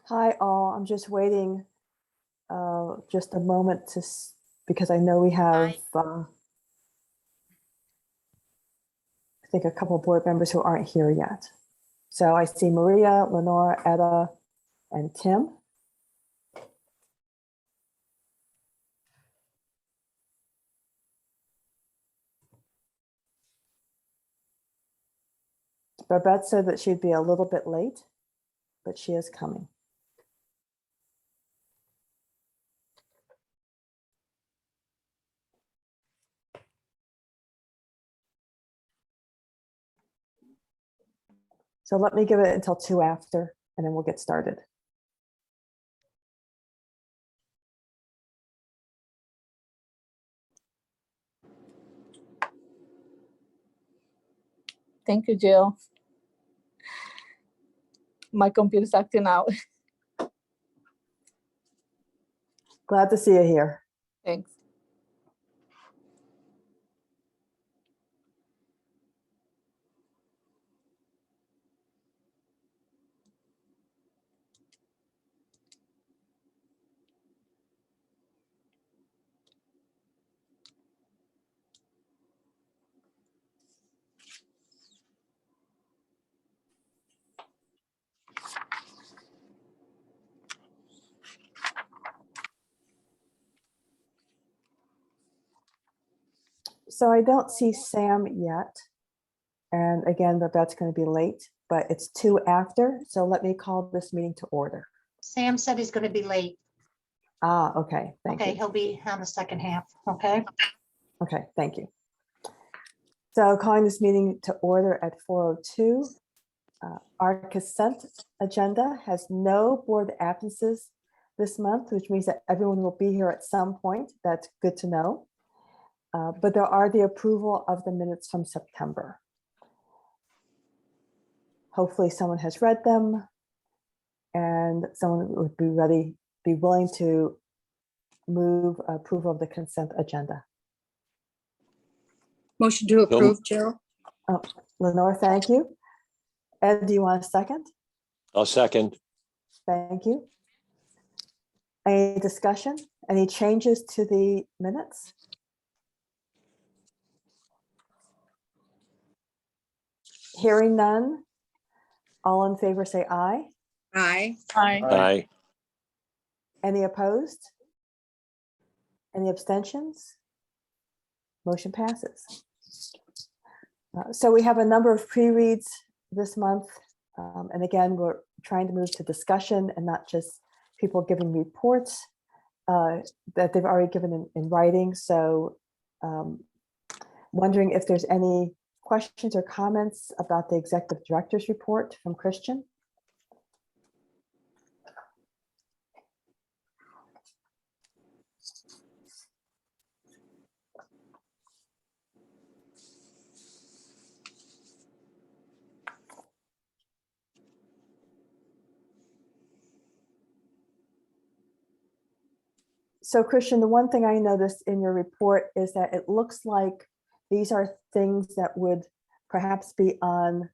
Hi all, I'm just waiting just a moment because I know we have, I think a couple of board members who aren't here yet. So I see Maria, Lenore, Etta, and Tim. Babette said that she'd be a little bit late, but she is coming. So let me give it until 2 after, and then we'll get started. Thank you, Jill. My computer's acting out. Glad to see you here. Thanks. So I don't see Sam yet. And again, Babette's going to be late, but it's 2 after. So let me call this meeting to order. Sam said he's going to be late. Ah, okay, thank Okay, you. he'll be on the second half, okay? Okay, thank you. So calling this meeting to order at 4:02. Our consent agenda has no board absences this month, which means that everyone will be here at some point. That's good to know. But there are the approval of the minutes from September. Hopefully someone has read them and someone would be willing to move approval of the consent agenda. Motion to approve, Jill. Lenore, thank you. Ed, do you want a second? I'll second. Thank you. Any discussion? Any changes to the minutes? Hearing none. All in favor say aye. Aye. Hi. Aye. Any opposed? Any abstentions? Motion passes. So we have a number of pre-reads this month. And again, we're trying to move to discussion and not just people giving reports that they've already given in writing. So wondering if there's any questions or comments about the executive director's report from Christian. So Christian, the one thing I noticed in your report is that it looks like these are things that would perhaps be on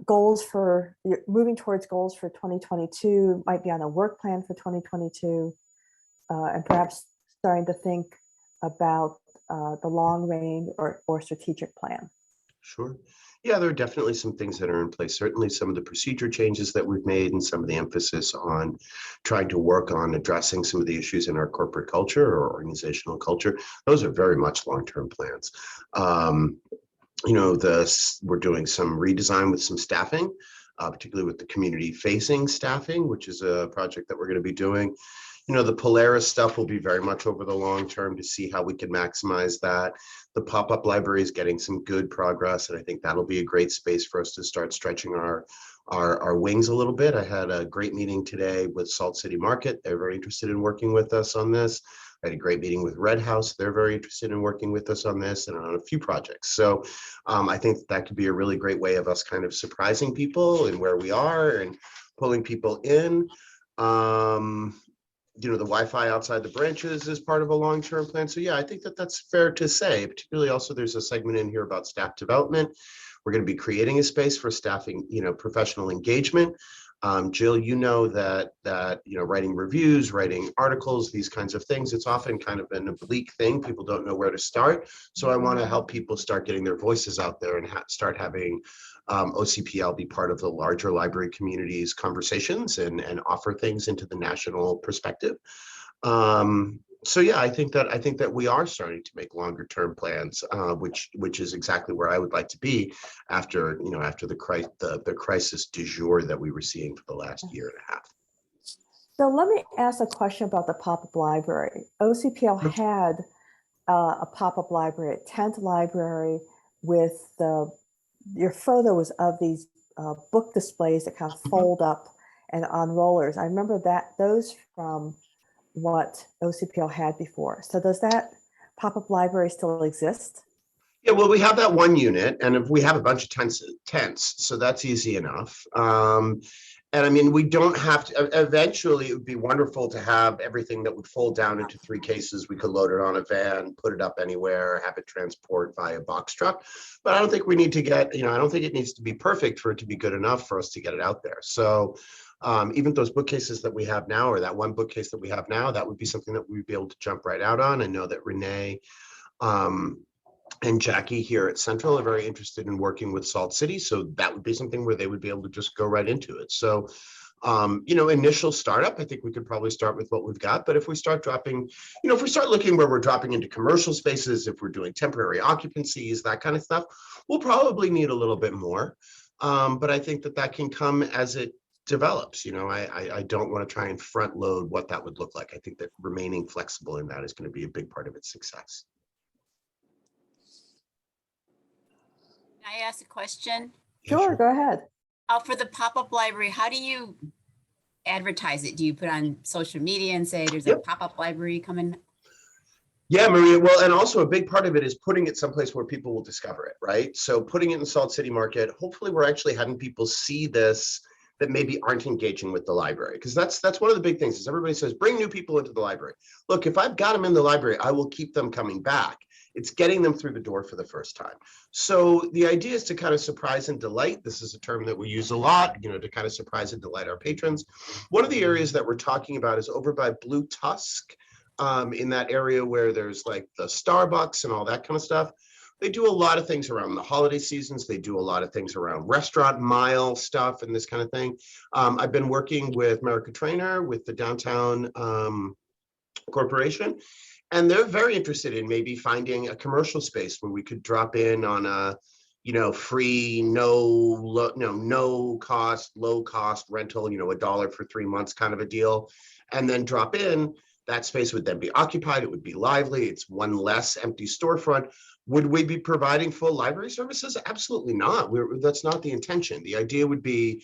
goals for moving towards goals for 2022, might be on a work plan for 2022, and perhaps starting to think about the long range or strategic plan. Sure. Yeah, there are definitely some things that are in place. Certainly some of the procedure changes that we've made and some of the emphasis on trying to work on addressing some of the issues in our corporate culture or organizational culture. Those are very much long-term plans. We're doing some redesign with some staffing, particularly with the community-facing staffing, which is a project that we're going to be doing. The Polaris stuff will be very much over the long term to see how we can maximize that. The pop-up library is getting some good progress, and I think that'll be a great space for us to start stretching our wings a little bit. I had a great meeting today with Salt City Market. They're very interested in working with us on this. I had a great meeting with Red House. They're very interested in working with us on this and on a few projects. So I think that could be a really great way of us kind of surprising people and where we are and pulling people in. The Wi-Fi outside the branches is part of a long-term plan. So yeah, I think that's fair to say. Particularly also there's a segment in here about staff development. We're going to be creating a space for staffing, professional engagement. Jill, that writing reviews, writing articles, these kinds of things, it's often kind of an oblique thing. People don't know where to start. So I want to help people start getting their voices out there and start having OCPL be part of the larger library community's conversations and offer things into the national perspective. So yeah, I think that we are starting to make longer term plans, which is exactly where I would like to be after the crisis du jour that we were seeing for the last year and a half. So let me ask a question about the pop-up library. OCPL had a pop-up library at 10th Library with your photos of these book displays that kind of fold up and on rollers. I remember those from what OCPL had before. So does that pop-up library still exist? Yeah, well, we have that one unit, and if we have a bunch of tents, so that's easy enough. And I mean, we don't have to, eventually it would be wonderful to have everything that would fold down into 3 cases. We could load it on a van, put it up anywhere, have it transport via box truck. But I don't think we need to get, I don't think it needs to be perfect for it to be good enough for us to get it out there. So even those bookcases that we have now, or that one bookcase that we have now, that would be something that we'd be able to jump right out on. I know that Renee and Jackie here at Central are very interested in working with Salt City. So that would be something where they would be able to just go right into it. So, initial startup, I think we could probably start with what we've got. But if we start dropping, if we start looking where we're dropping into commercial spaces, if we're doing temporary occupancies, that kind of stuff, we'll probably need a little bit more. But I think that can come as it develops. I don't want to try and front load what that would look like. I think that remaining flexible in that is going to be a big part of its success. Can I ask a question? Sure, go ahead. For the pop-up library, how do you advertise it? Do you put on social media and say there's a pop-up library coming? Yeah, Maria. Well, and also a big part of it is putting it someplace where people will discover it, right? So putting it in Salt City Market, hopefully we're actually having people see this that maybe aren't engaging with the library. Because that's one of the big things is everybody says, bring new people into the library. Look, if I've got them in the library, I will keep them coming back. It's getting them through the door for the first time. So the idea is to kind of surprise and delight. This is a term that we use a lot, to kind of surprise and delight our patrons. One of the areas that we're talking about is over by Blue Tusk, in that area where there's like the Starbucks and all that kind of stuff. They do a lot of things around the holiday seasons. They do a lot of things around restaurant mile stuff and this kind of thing. I've been working with America Trainer, with the Downtown Corporation, and they're very interested in maybe finding a commercial space where we could drop in on a, free, no cost, low cost rental, $1 for 3 months kind of a deal, and then drop in. That space would then be occupied. It would be lively. It's one less empty storefront. Would we be providing full library services? Absolutely not. That's not the intention. The idea would be,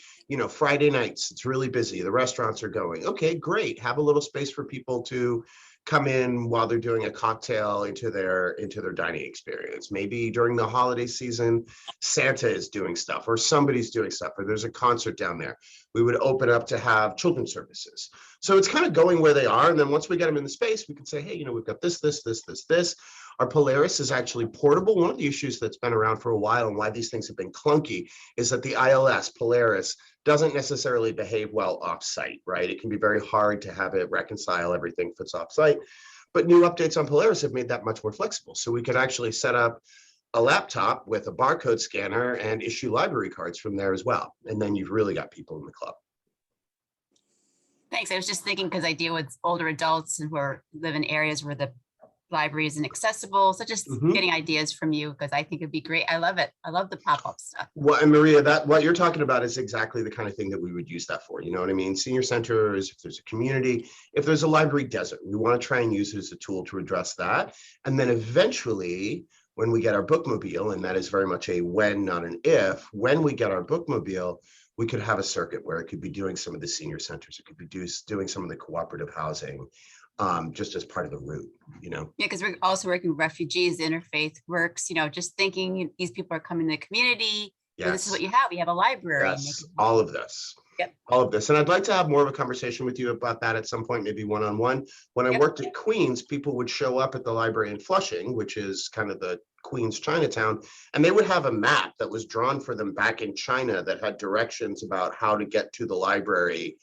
Friday nights, it's really busy. The restaurants are going. Okay, great. Have a little space for people to come in while they're doing a cocktail into their dining experience. Maybe during the holiday season, Santa is doing stuff or somebody's doing stuff or there's a concert down there. We would open up to have children's services. So it's kind of going where they are. And then once we get them in the space, we can say, hey, we've got this. Our Polaris is actually portable. One of the issues that's been around for a while and why these things have been clunky is that the ILS Polaris doesn't necessarily behave well off-site, right? It can be very hard to have it reconcile everything if it's off-site. But new updates on Polaris have made that much more flexible. So we could actually set up a laptop with a barcode scanner and issue library cards from there as well. And then you've really got people in the club. Thanks. I was just thinking because I deal with older adults who live in areas where the library isn't accessible. So just getting ideas from you because I think it'd be great. I love it. I love the pop-up stuff. Well, and Maria, what you're talking about is exactly the kind of thing that we would use that for. You know what I mean? Senior centers, if there's a community, if there's a library desert, we want to try and use it as a tool to address that. And then eventually, when we get our bookmobile, and that is very much a when, not an if, when we get our bookmobile, we could have a circuit where it could be doing some of the senior centers. It could be doing some of the cooperative housing, just as part of the route, Yeah, because we're also working with refugees, interfaith works, just thinking these people are coming to the community, Well, this is Yes. what you have. You have a library. and they Yes, can- all of this. Yep. All of this. And I'd like to have more of a conversation with you about that at some point, maybe one-on-one. When I Yep. worked at Queens, people would show up at the library in Flushing, which is kind of the Queens Chinatown, and they would have a map that was drawn for them back in China that had directions about how to get to the library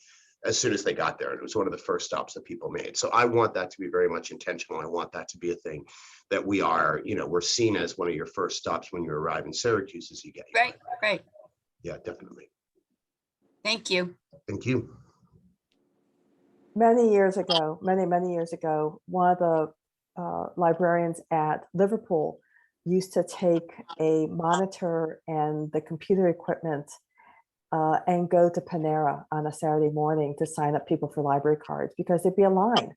as soon as they got there. And it was one of the first stops that people made. So I want that to be very much intentional. I want that to be a thing that we are, we're seen as one of your first stops when you arrive in Syracuse as you get here. Right, right. Yeah, definitely. Thank you. Thank you. Many years ago, many years ago, one of the librarians at Liverpool used to take a monitor and the computer equipment and go to Panera on a Saturday morning to sign up people for library cards because there'd be a line.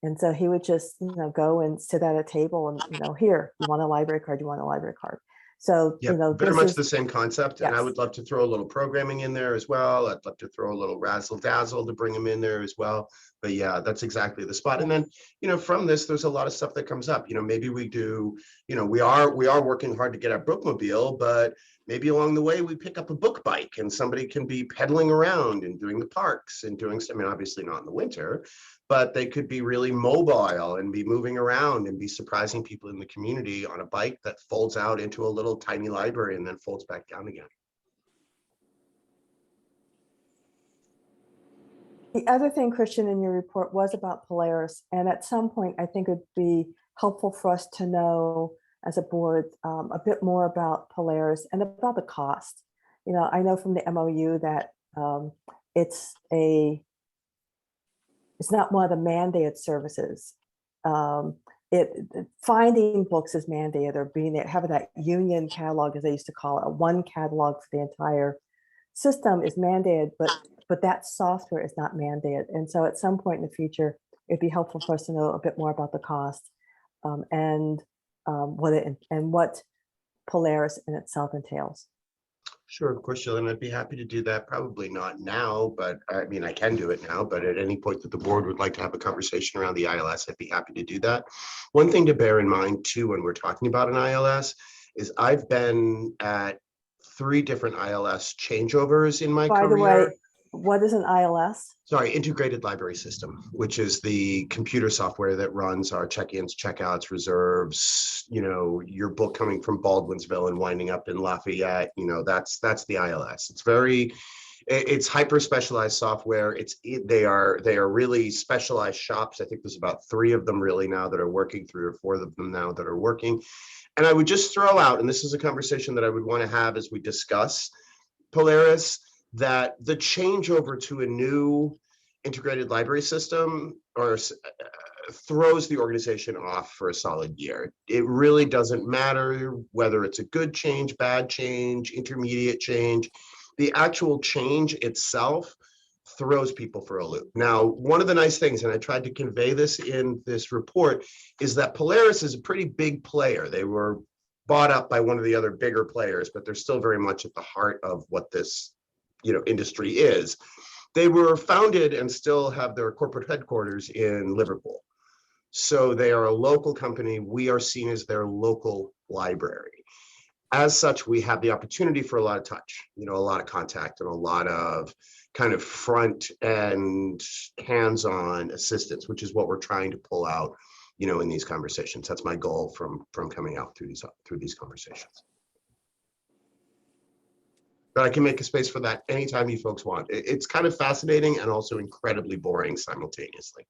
And so he would just, go and sit at a table and, here, you want a library card, you want a library card. So, Yeah, very this much is, the same concept. And I Yes. would love to throw a little programming in there as well. I'd love to throw a little razzle dazzle to bring them in there as well. But yeah, that's exactly the spot. And then, from this, there's a lot of stuff that comes up. Maybe we do, we are working hard to get our bookmobile, but maybe along the way we pick up a book bike and somebody can be pedaling around and doing the parks and doing, obviously not in the winter, but they could be really mobile and be moving around and be surprising people in the community on a bike that folds out into a little tiny library and then folds back down again. the other thing, Christian, in your report was about Polaris. And at some point, I think it would be helpful for us to know as a board a bit more about Polaris and about the cost. I know from the MOU that it's not one of the mandated services. Finding books is mandated, or having that union catalog, as they used to call it, one catalog for the entire system is mandated, but that software is not mandated. And so at some point in the future, it'd be helpful for us to know a bit more about the cost and what Polaris in itself entails. Sure, of course, Jill, and I'd be happy to do that. Probably not now, but I mean, I can do it now, but at any point that the board would like to have a conversation around the ILS, I'd be happy to do that. One thing to bear in mind too, when we're talking about an ILS, is I've been at 3 different ILS changeovers in my By career. the way, what is an ILS? Sorry, Integrated Library System, which is the computer software that runs our check-ins, checkouts, reserves, your book coming from Baldwinsville and winding up in Lafayette, that's the ILS. It's hyper specialized software. They are really specialized shops. I think there's about 3 of them really now that are working, 3 or 4 of them now that are working. And I would just throw out, and this is a conversation that I would want to have as we discuss Polaris, that the changeover to a new integrated library system throws the organization off for a solid year. It really doesn't matter whether it's a good change, bad change, intermediate change. The actual change itself throws people for a loop. Now, one of the nice things, and I tried to convey this in this report, is that Polaris is a pretty big player. They were bought up by one of the other bigger players, but they're still very much at the heart of what this industry is. They were founded and still have their corporate headquarters in Liverpool. So they are a local company. We are seen as their local library. As such, we have the opportunity for a lot of touch, a lot of contact and a lot of kind of front and hands-on assistance, which is what we're trying to pull out, in these conversations. That's my goal from coming out through these conversations. But I can make a space for that anytime you folks want. It's kind of fascinating and also incredibly boring simultaneously.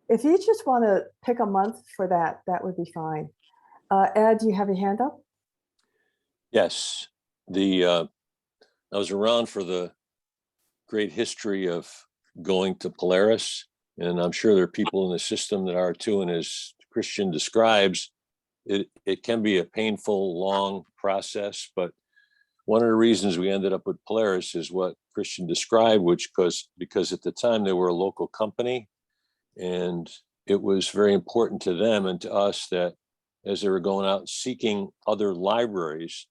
If you just want to pick a month for that, that would be fine. Ed, do you have your hand up? Yes, I was around for the great history of going to Polaris, and I'm sure there are people in the system that are too. And as Christian describes, it can be a painful, long process. But one of the reasons we ended up with Polaris is what Christian described, because at the time they were a local company, and it was very important to them and to us that as they were going out seeking other libraries,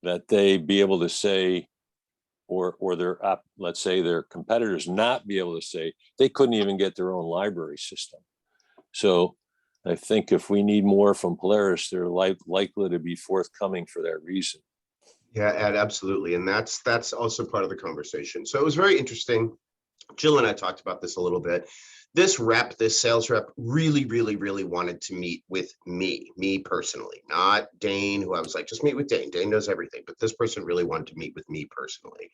that they be able to say, or let's say their competitors not be able to say they couldn't even get their own library system. So I think if we need more from Polaris, they're likely to be forthcoming for that reason. Yeah, Ed, absolutely. And that's also part of the conversation. So it was very interesting. Jill and I talked about this a little bit. This sales rep really, really, really wanted to meet with me personally, not Dane, who I was like, just meet with Dane. Dane knows everything. But this person really wanted to meet with me personally.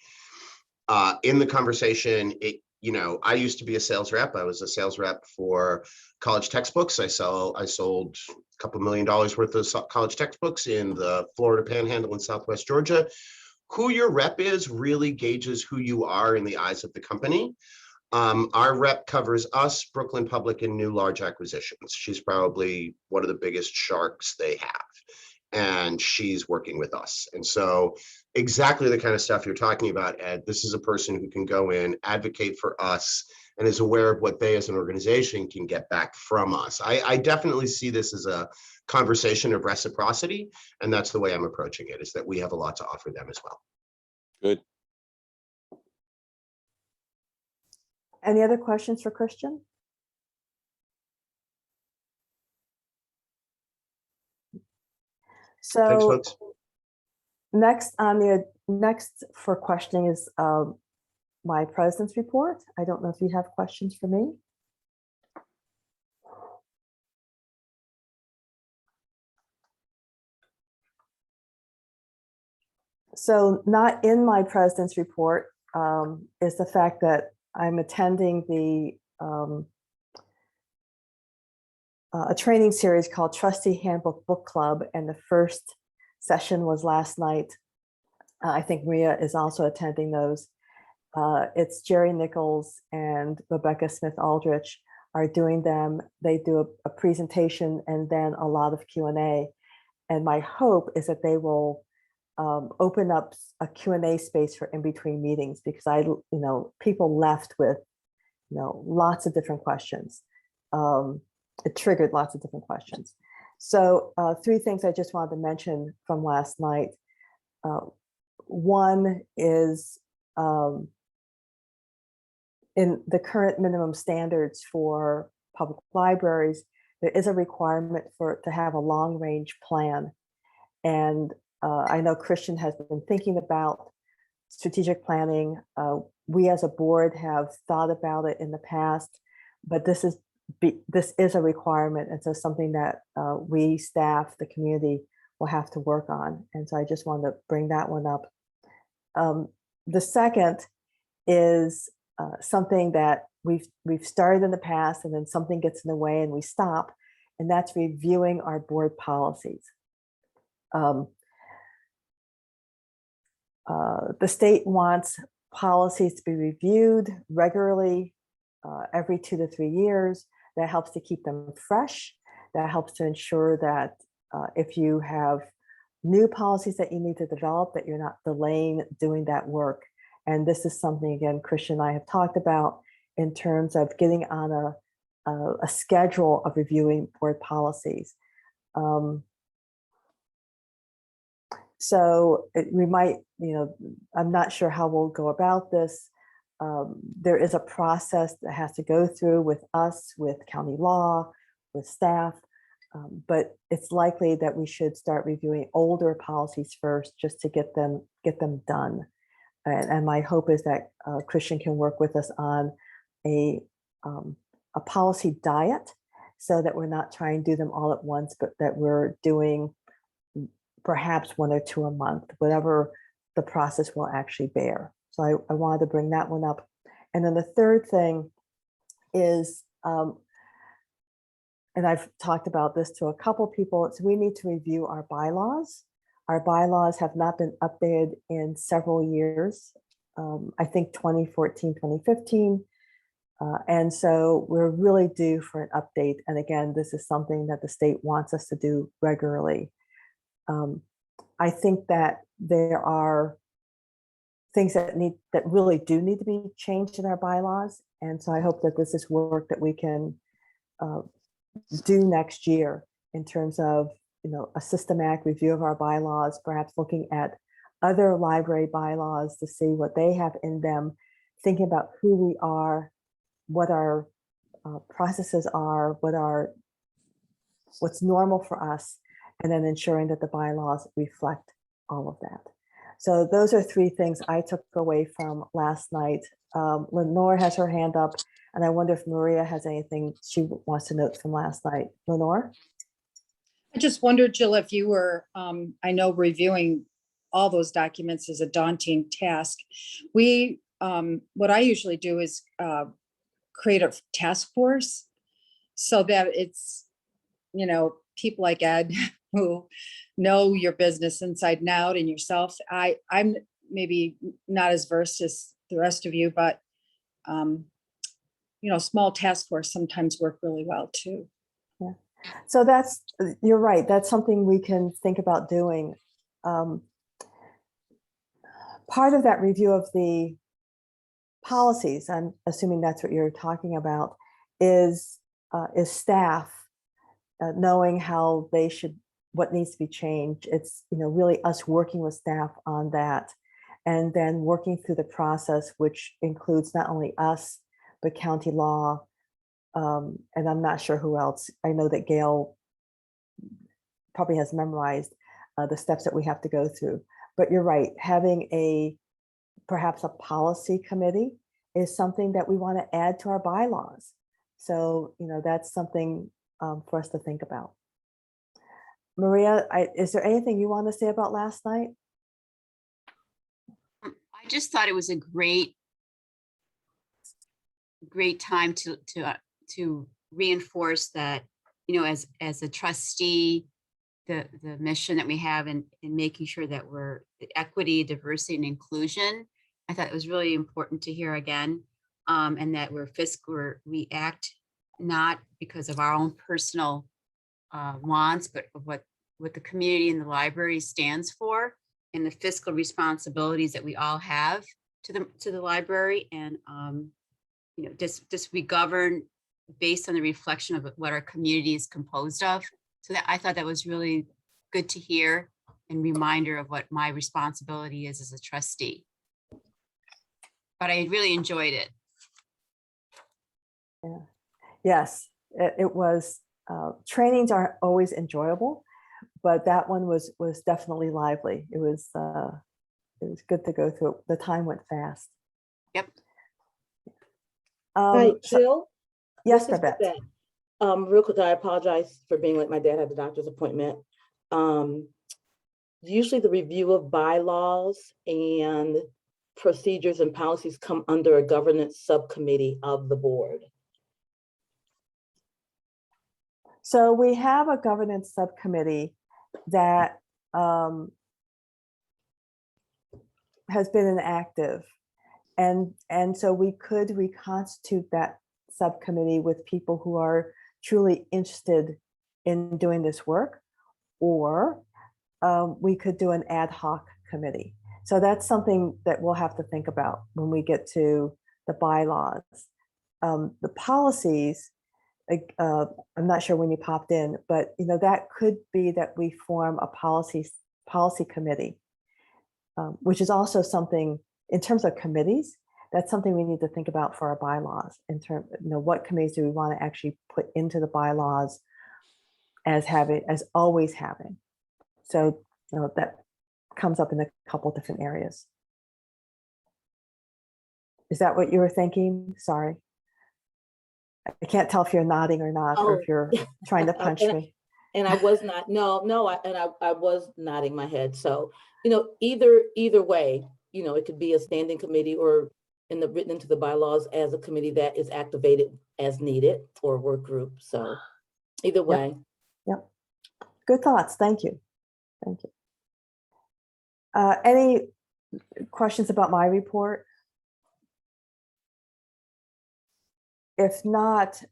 In the conversation, I used to be a sales rep. I was a sales rep for college textbooks. I sold a couple $1 million worth of college textbooks in the Florida Panhandle in Southwest Georgia. Who your rep is really gauges who you are in the eyes of the company. Our rep covers us, Brooklyn Public, and new large acquisitions. She's probably one of the biggest sharks they have, and she's working with us. And so exactly the kind of stuff you're talking about, Ed, this is a person who can go in, advocate for us, and is aware of what they as an organization can get back from us. I definitely see this as a conversation of reciprocity, and that's the way I'm approaching it, is that we have a lot to offer them as well. Good. Any other questions for Christian? Thanks, So folks. next for questioning is my president's report. I don't know if you have questions for me. So not in my president's report is the fact that I'm attending a training series called Trustee Handbook Book Club, and the first session was last night. I think Maria is also attending those. It's Jerry Nichols and Rebecca Smith Aldrich are doing them. They do a presentation and then a lot of Q&A. And my hope is that they will open up a Q&A space for in between meetings, because people left with lots of different questions. It triggered lots of different questions. So 3 things I just wanted to mention from last night. One is in the current minimum standards for public libraries, there is a requirement to have a long range plan. And I know Christian has been thinking about strategic planning. We as a board have thought about it in the past, but this is a requirement. And so something that we staff, the community, will have to work on. And so I just wanted to bring that one up. The second is something that we've started in the past, and then something gets in the way and we stop, and that's reviewing our board policies. The state wants policies to be reviewed regularly, every 2 to 3 years. That helps to keep them fresh. That helps to ensure that if you have new policies that you need to develop, that you're not delaying doing that work. And this is something, again, Christian and I have talked about in terms of getting on a schedule of reviewing board policies. So we might, I'm not sure how we'll go about this. There is a process that has to go through with us, with county law, with staff, but it's likely that we should start reviewing older policies first, just to get them done. And my hope is that Christian can work with us on a policy diet, so that we're not trying to do them all at once, but that we're doing perhaps 1 or 2 a month, whatever the process will actually bear. So I wanted to bring that one up. And then the third thing is, and I've talked about this to a couple people, it's we need to review our bylaws. Our bylaws have not been updated in several years. I think 2014, 2015. And so we're really due for an update. And again, this is something that the state wants us to do regularly. I think that there are things that really do need to be changed in our bylaws. And so I hope that this is work that we can do next year in terms of a systematic review of our bylaws, perhaps looking at other library bylaws to see what they have in them, thinking about who we are, what our processes are, what our what's normal for us, and then ensuring that the bylaws reflect all of that. So those are three things I took away from last night. Lenore has her hand up, and I wonder if Maria has anything she wants to note from last night. Lenore? I just wondered, Jill, if you were, I know reviewing all those documents is a daunting task. What I usually do is create a task force so that it's, people like Ed who know your business inside and out and yourself. I'm maybe not as versed as the rest of you, but small task force sometimes work really well too. So you're right. That's something we can think about doing. Part of that review of the policies, I'm assuming that's what you're talking about, is staff knowing how they should, what needs to be changed. It's, really us working with staff on that, and then working through the process, which includes not only us, but county law. And I'm not sure who else. I know that Gail probably has memorized the steps that we have to go through. But you're right, having perhaps a policy committee is something that we want to add to our bylaws. So, that's something for us to think about. Maria, is there anything you want to say about last night? I just thought it was a great time to reinforce that, as a trustee, the mission that we have in making sure that we're equity, diversity, and inclusion. I thought it was really important to hear again, and that we act not because of our own personal wants, but of what the community and the library stands for, and the fiscal responsibilities that we all have to the library. And just we govern based on the reflection of what our community is composed of. So that I thought that was really good to hear, and reminder of what my responsibility is as a trustee. But I really enjoyed it. Yeah. Yes, it was. Trainings aren't always enjoyable, but that one was definitely lively. It was good to go through. The time went fast. Yep. Hi, Jill. Yes, This is Babette. Babette. Real quick, I apologize for being late. My dad had a doctor's appointment. Usually the review of bylaws and procedures and policies come under a governance subcommittee of the board. So we have a governance subcommittee that has been inactive. And so we could reconstitute that subcommittee with people who are truly interested in doing this work, or we could do an ad hoc committee. So that's something that we'll have to think about when we get to the bylaws. The policies, I'm not sure when you popped in, but that could be that we form a policy committee, which is also something in terms of committees. That's something we need to think about for our bylaws. In terms, what committees do we want to actually put into the bylaws as always having. So that comes up in a couple different areas. Is that what you were thinking? Sorry. I can't tell if you're nodding or not, or if you're trying to punch me. And I was not, I was nodding my head. So, either way, it could be a standing committee or written into the bylaws as a committee that is activated as needed, or a work group. So either way. Yep. Good thoughts. Thank you. Thank you. Any questions about my report? If not,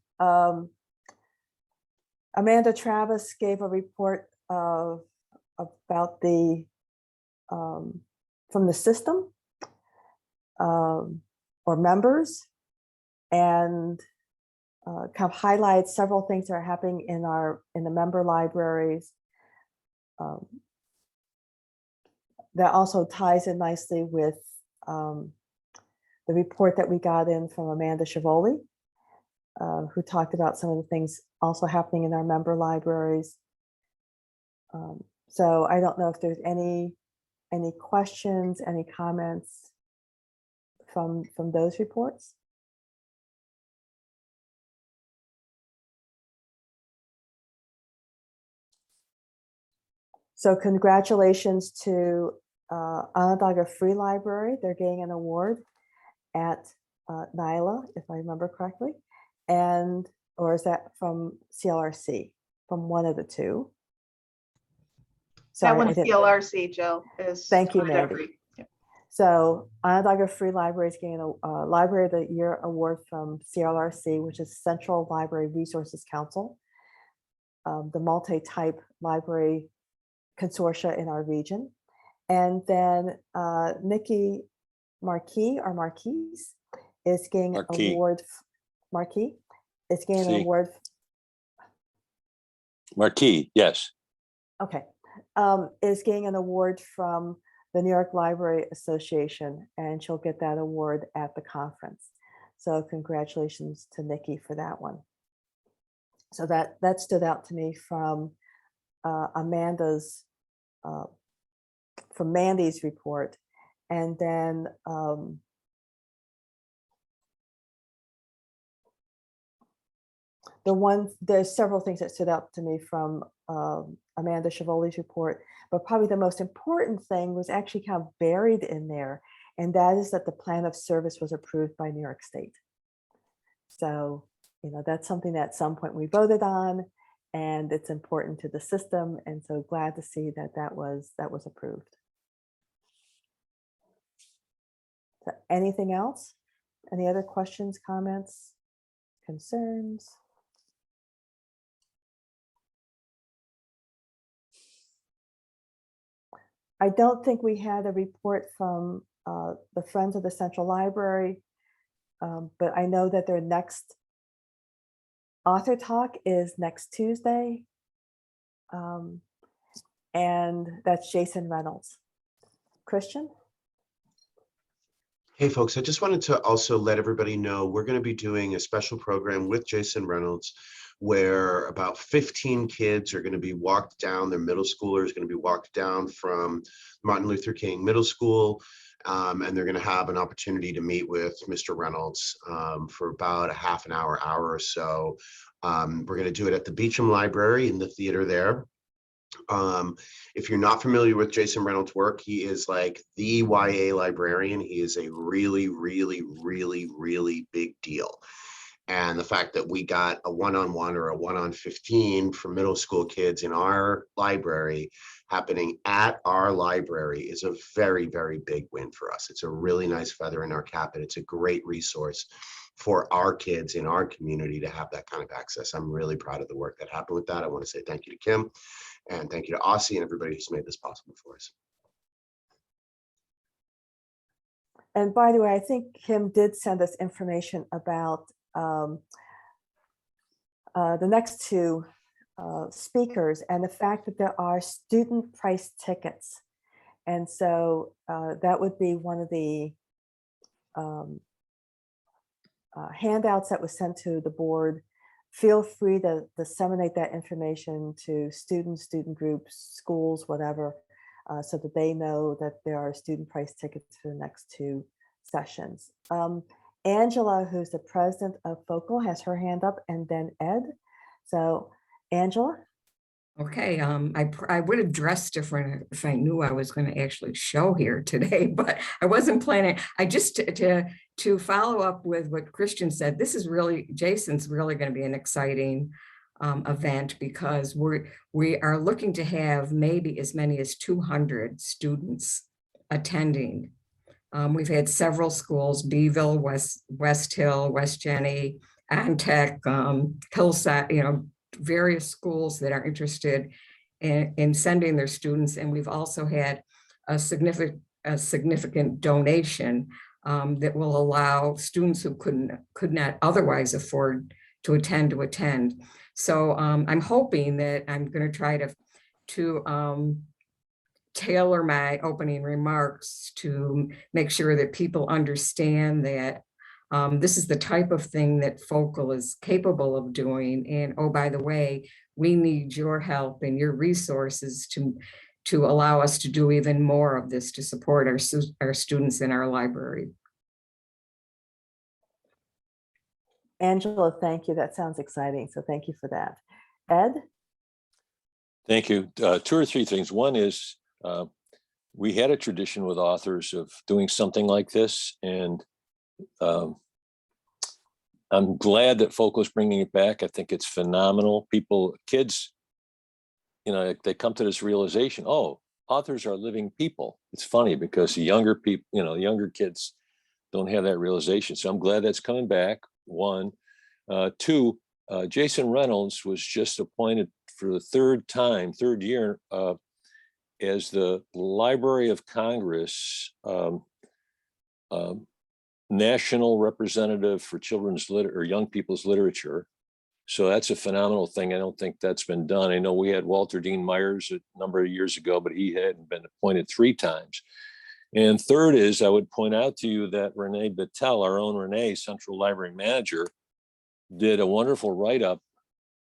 Amanda Travis gave a report about the from the system or members, and kind of highlights several things that are happening in the member libraries. That also ties in nicely with the report that we got in from Amanda Shavoli. who talked about some of the things also happening in our member libraries. So I don't know if there's any questions, any comments from those reports. So congratulations to Onondaga Free Library. They're getting an award at NYLA, if I remember correctly. And, or is that from CLRC, from one of the two? That Sorry, I one's didn't- CLRC, Jill. Is Thank you, Onondaga Mandy. Free. Yep. So Onondaga Free Library is getting a Library of the Year award from CLRC, which is Central Library Resources Council, the multi-type library consortia in our region. And then Nikki Marquis or Marquise is getting an Marquis. award. Marquis is getting an See. award. Marquis, yes. Okay, is getting an award from the New York Library Association, and she'll get that award at the conference. So congratulations to Nikki for that one. So that stood out to me from Amanda's, from Mandy's report. And then there's several things that stood out to me from Amanda Chivoli's report, but probably the most important thing was actually kind of buried in there, and that is that the plan of service was approved by New York State. So, you know, that's something that at some point we voted on, and it's important to the system, and so glad to see that that was approved. So anything else? Any other questions, comments, concerns? I don't think we had a report from the Friends of the Central Library, but I know that their next author talk is next Tuesday. And that's Jason Reynolds. Christian? Hey, folks, I just wanted to also let everybody know we're going to be doing a special program with Jason Reynolds where about 15 kids are going to be walked down, their middle schoolers going to be walked down from Martin Luther King Middle School, and they're going to have an opportunity to meet with Mr. Reynolds for about a half an hour or so. We're going to do it at the Beecham Library in the theater there. If you're not familiar with Jason Reynolds' work, he is like the YA librarian. He is a really, really, really, really big deal. And the fact that we got a one-on-one or a 1-on-15 for middle school kids in our library happening at our library is a very, very big win for us. It's a really nice feather in our cap, and it's a great resource for our kids in our community to have that kind of access. I'm really proud of the work that happened with that. I want to say thank you to Kim, and thank you to Aussie and everybody who's made this possible for us. And by the way, I think Kim did send us information about the next two speakers and the fact that there are student price tickets. And so that would be one of the handouts that was sent to the board. Feel free to disseminate that information to students, student groups, schools, whatever, so that they know that there are student price tickets for the next two sessions. Angela, who's the president of Focal, has her hand up, and then Ed. So Angela. Okay, I would have dressed different if I knew I was going to actually show here today, but I wasn't planning. I just to follow up with what Christian said, this is really, Jason's really going to be an exciting event because we are looking to have maybe as many as 200 students attending. We've had several schools: Beeville, West Hill, West Jenny, Antec, Hillside, you know, various schools that are interested in sending their students. And we've also had a significant donation that will allow students who could not otherwise afford to attend. So I'm hoping that I'm going to try to tailor my opening remarks to make sure that people understand that This is the type of thing that Focal is capable of doing. And oh, by the way, we need your help and your resources to allow us to do even more of this to support our students in our library. Angela, thank you. That sounds exciting. So thank you for that. Ed? Thank you. Two or three things. One is we had a tradition with authors of doing something like this, and I'm glad that Focal is bringing it back. I think it's phenomenal. Kids, they come to this realization, oh, authors are living people. It's funny because the younger people, younger kids don't have that realization. So I'm glad that's coming back, one. Two, Jason Reynolds was just appointed for the third year as the Library of Congress national representative for children's or young people's literature. So that's a phenomenal thing. I don't think that's been done. I know we had Walter Dean Myers a number of years ago, but he hadn't been appointed 3 times. And third is, I would point out to you that Renee Battelle, our own Renee, Central Library Manager, did a wonderful write-up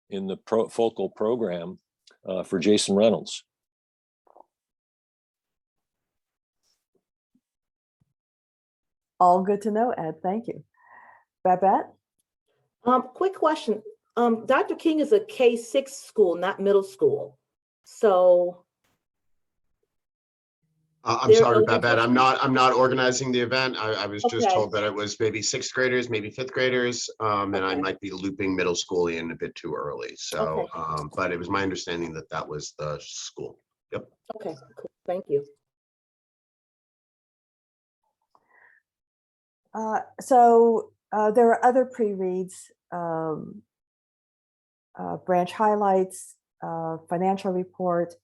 in the Focal program for Jason Reynolds. All good to know, Ed. Thank you. Babette? Quick question. Dr. King is a K-6 school, not middle school. So I'm sorry, Babette. I'm not organizing the event. I was just Okay. told that it was maybe 6th graders, maybe 5th graders, and I Okay. might be looping middle school in a bit too early. So, but it was my understanding that that was the school. Yep. Okay, cool. Thank you. There are other pre-reads, branch highlights, financial report.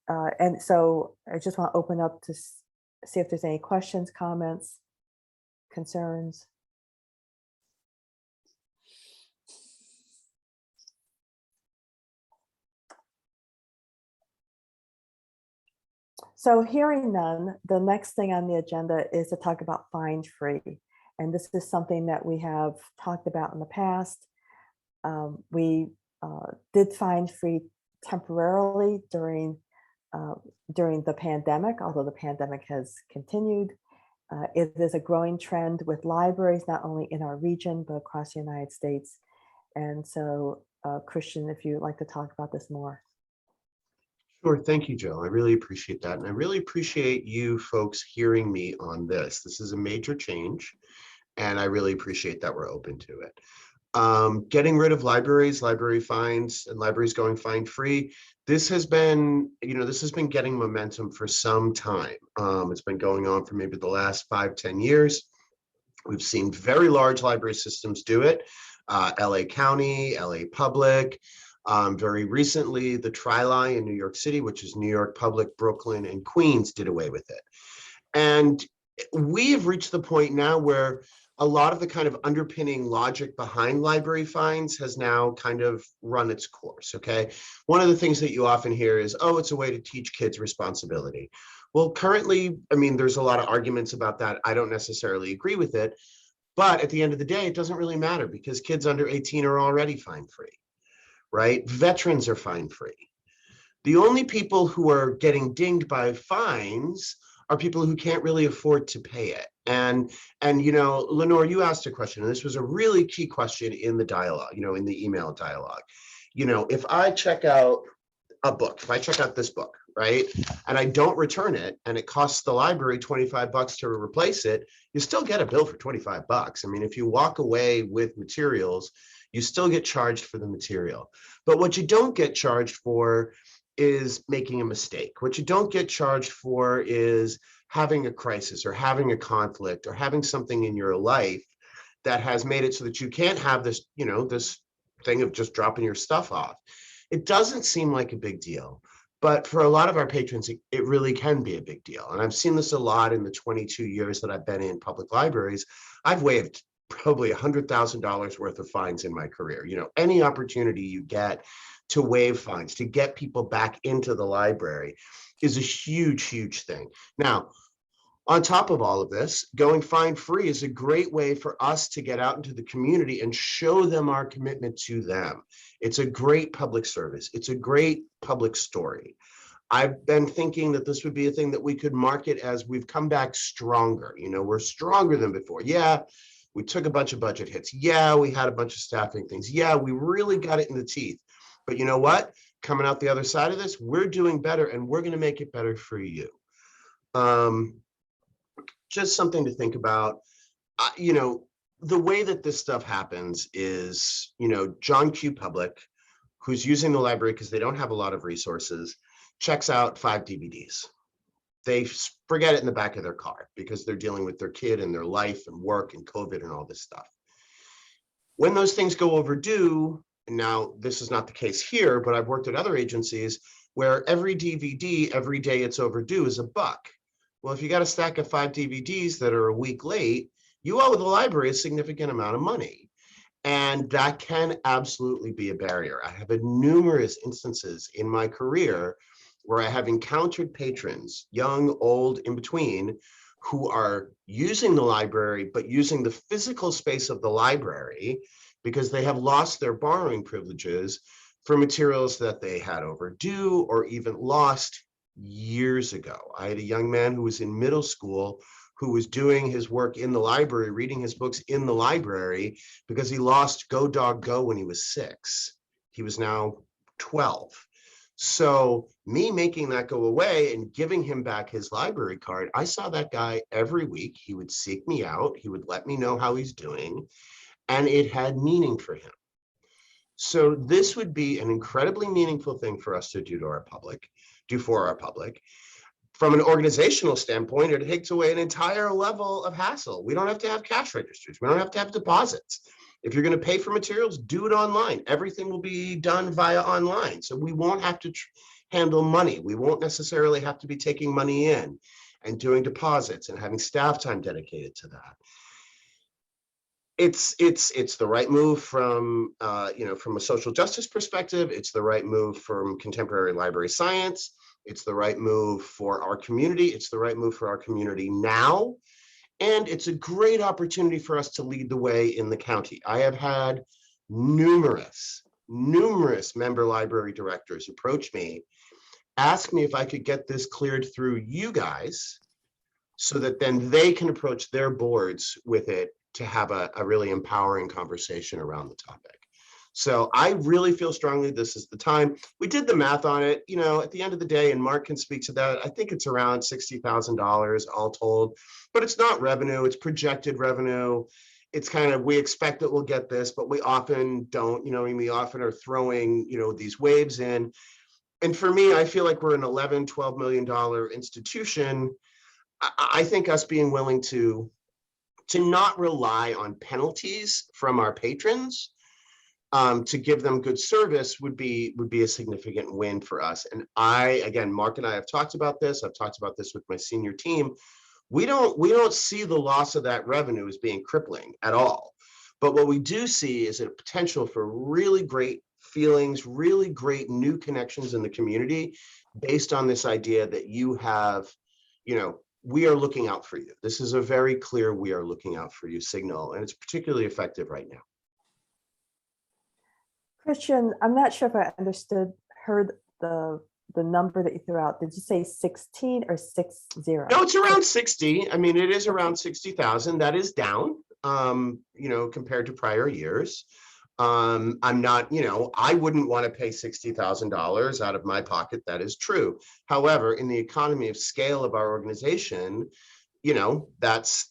And so I just want to open up to see if there's any questions, comments, concerns. So hearing none, the next thing on the agenda is to talk about fine free. And this is something that we have talked about in the past. We did fine free temporarily during the pandemic, although the pandemic has continued. It is a growing trend with libraries, not only in our region, but across the United States. And so, Christian, if you'd like to talk about this more. Sure. Thank you, Jill. I really appreciate that. And I really appreciate you folks hearing me on this. This is a major change, and I really appreciate that we're open to it. Getting rid of libraries, library fines, and libraries going fine free. This has been, getting momentum for some time. It's been going on for maybe the last 5-10 years. We've seen very large library systems do it. LA County, LA Public. Very recently, the Tri-Li in New York City, which is New York Public, Brooklyn, and Queens, did away with it. And we have reached the point now where a lot of the kind of underpinning logic behind library fines has now kind of run its course, okay? One of the things that you often hear is, oh, it's a way to teach kids responsibility. Well, currently, I mean, there's a lot of arguments about that. I don't necessarily agree with it, but at the end of the day, it doesn't really matter because kids under 18 are already fine free, right? Veterans are fine free. The only people who are getting dinged by fines are people who can't really afford to pay it. And Lenore, you asked a question, and this was a really key question in the dialogue, in the email dialogue. If I check out a book, if I check out this book, right, and I don't return it, and it costs the library $25 to replace it, you still get a bill for $25. I mean, if you walk away with materials, you still get charged for the material. But what you don't get charged for is making a mistake. What you don't get charged for is having a crisis or having a conflict or having something in your life that has made it so that you can't have this, this thing of just dropping your stuff off. It doesn't seem like a big deal, but for a lot of our patrons, it really can be a big deal. And I've seen this a lot in the 22 years that I've been in public libraries. I've waived probably $100,000 worth of fines in my career. Any opportunity you get to waive fines, to get people back into the library is a huge, huge thing. Now, On top of all of this, going fine free is a great way for us to get out into the community and show them our commitment to them. It's a great public service. It's a great public story. I've been thinking that this would be a thing that we could market as we've come back stronger. You know, we're stronger than before. Yeah, we took a bunch of budget hits. Yeah, we had a bunch of staffing things. Yeah, we really got it in the teeth. But you know what? Coming out the other side of this, we're doing better and we're going to make it better for you. Just something to think about. You know, the way that this stuff happens is, you know, John Q. Public, who's using the library because they don't have a lot of resources, checks out 5 DVDs. They forget it in the back of their car because they're dealing with their kid and their life and work and COVID and all this stuff. When those things go overdue, and now this is not the case here, but I've worked at other agencies where every DVD, every day it's overdue is $1. Well, if you got a stack of 5 DVDs that are a week late, you owe the library a significant amount of money. And that can absolutely be a barrier. I have had numerous instances in my career where I have encountered patrons, young, old, in between, who are using the library, but using the physical space of the library because they have lost their borrowing privileges for materials that they had overdue or even lost years ago. I had a young man who was in middle school who was doing his work in the library, reading his books in the library because he lost Go Dog Go when he was 6. He was now 12. So me making that go away and giving him back his library card, I saw that guy every week. He would seek me out. He would let me know how he's doing, and it had meaning for him. So this would be an incredibly meaningful thing for us to do to our public, do for our public. From an organizational standpoint, it takes away an entire level of hassle. We don't have to have cash registers. We don't have to have deposits. If you're going to pay for materials, do it online. Everything will be done via online. So we won't have to handle money. We won't necessarily have to be taking money in and doing deposits and having staff time dedicated to that. It's the right move from from a social justice perspective. It's the right move from contemporary library science. It's the right move for our community. It's the right move for our community now. And it's a great opportunity for us to lead the way in the county. I have had numerous member library directors approach me, ask me if I could get this cleared through you guys so that then they can approach their boards with it to have a really empowering conversation around the topic. So I really feel strongly this is the time. We did the math on it, you know, at the end of the day, and Mark can speak to that. I think it's around $60,000 all told, but it's not revenue, it's projected revenue. It's kind of, we expect that we'll get this, but we often don't, you know, and we often are throwing, you know, these waves in. And for me, I feel like we're an $11, $12 million institution. I think us being willing to not rely on penalties from our patrons, to give them good service would be a significant win for us. And again, Mark and I have talked about this. I've talked about this with my senior team. We don't see the loss of that revenue as being crippling at all. But what we do see is a potential for really great feelings, really great new connections in the community based on this idea that you have, you know, we are looking out for you. This is a very clear, we are looking out for you signal, and it's particularly effective right now. Christian, I'm not sure if I heard the number that you threw out. Did you say 16 or 60? No, it's around 60. I mean, it is around 60,000. That is down, you know, compared to prior years. I'm not, you know, I wouldn't want to pay $60,000 out of my pocket. That is true. However, in the economy of scale of our organization, you know, that's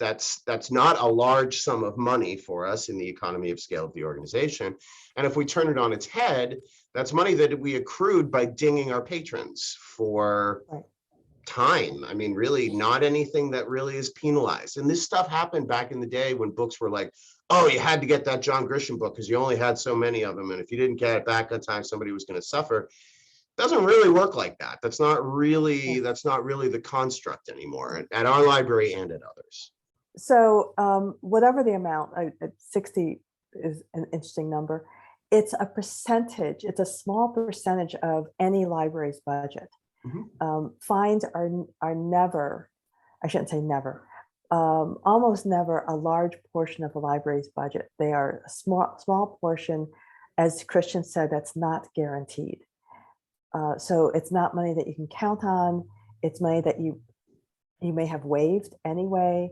not a large sum of money for us in the economy of scale of the organization. And if we turn it on its head, that's money that we accrued by dinging our patrons for time. I mean, really not anything that really is penalized. And this stuff happened back in the day when books were like, oh, you had to get that John Grisham book because you only had so many of them. And if you didn't get it back on time, somebody was going to suffer. Doesn't really work like that. That's not really the construct anymore at our library and at others. So whatever the amount, 60 is an interesting number. It's a percentage. It's a small percentage of any library's budget. Fines are never I shouldn't say never, almost never a large portion of the library's budget. They are a small portion, as Christian said, that's not guaranteed. So it's not money that you can count on. It's money that you may have waived anyway.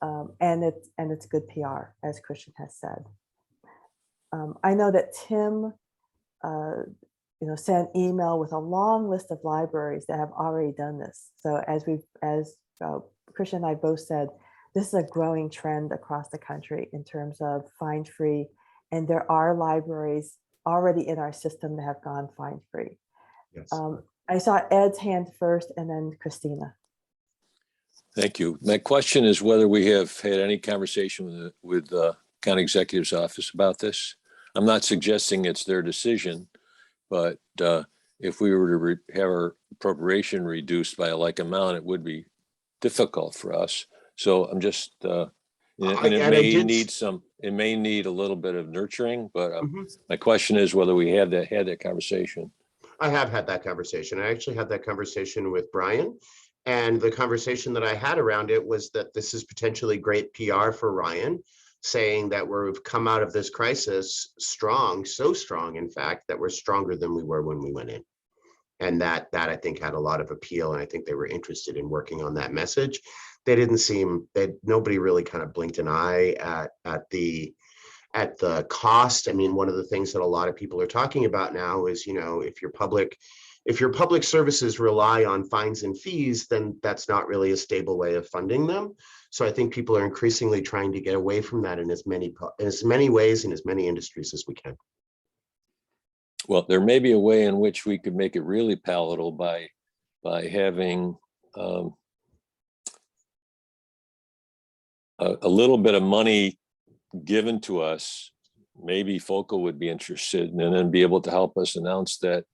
And it's good PR, as Christian has said. I know that Tim, sent email with a long list of libraries that have already done this. So as Christian and I both said, this is a growing trend across the country in terms of fine-free, and there are libraries already in our system that have gone fine-free. Yes. I saw Ed's hand first, and then Christina. Thank you. My question is whether we have had any conversation with the county executive's office about this. I'm not suggesting it's their decision, but if we were to have our appropriation reduced by a like amount, it would be difficult for us. So I'm just, and it may need a little bit of nurturing, but my question is whether we had that conversation. I have had that conversation. I actually had that conversation with Brian. And the conversation that I had around it was that this is potentially great PR for Ryan, saying that we've come out of this crisis strong, so strong, in fact, that we're stronger than we were when we went in. And that I think had a lot of appeal. And I think they were interested in working on that message. They didn't seem that nobody really kind of blinked an eye at the cost. I mean, one of the things that a lot of people are talking about now is, if your public services rely on fines and fees, then that's not really a stable way of funding them. So I think people are increasingly trying to get away from that in as many ways in as many industries as we can. Well, there may be a way in which we could make it really palatable by having a little bit of money given to us. Maybe FOCA would be interested, and then be able to help us announce that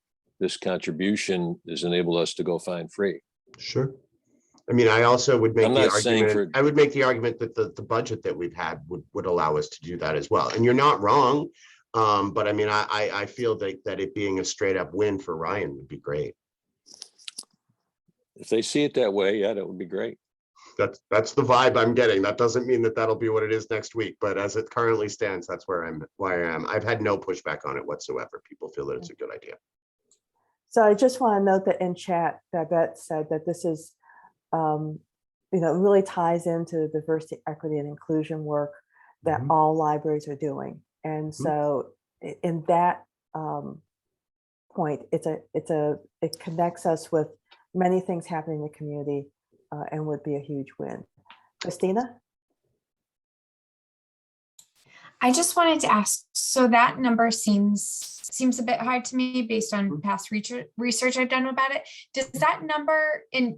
this contribution has enabled us to go fine-free. Sure. I mean, I also would make I'm the not saying argument, I would make the argument that the budget that we've had would allow us to do that as well. And you're not wrong. But I mean, I feel that it being a straight up win for Ryan would be great. If they see it that way, yeah, that would be great. That's the vibe I'm getting. That doesn't mean that that'll be what it is next week, but as it currently stands, that's where I am. I've had no pushback on it whatsoever. People feel that it's a good idea. So I just want to note that in chat, Babette said that this is, really ties into the diversity, equity, and inclusion work that all libraries are doing. And so in that point, it connects us with many things happening in the community and would be a huge win. Christina? I just wanted to ask, so that number seems a bit high to me based on past research I've done about it. Does that number, and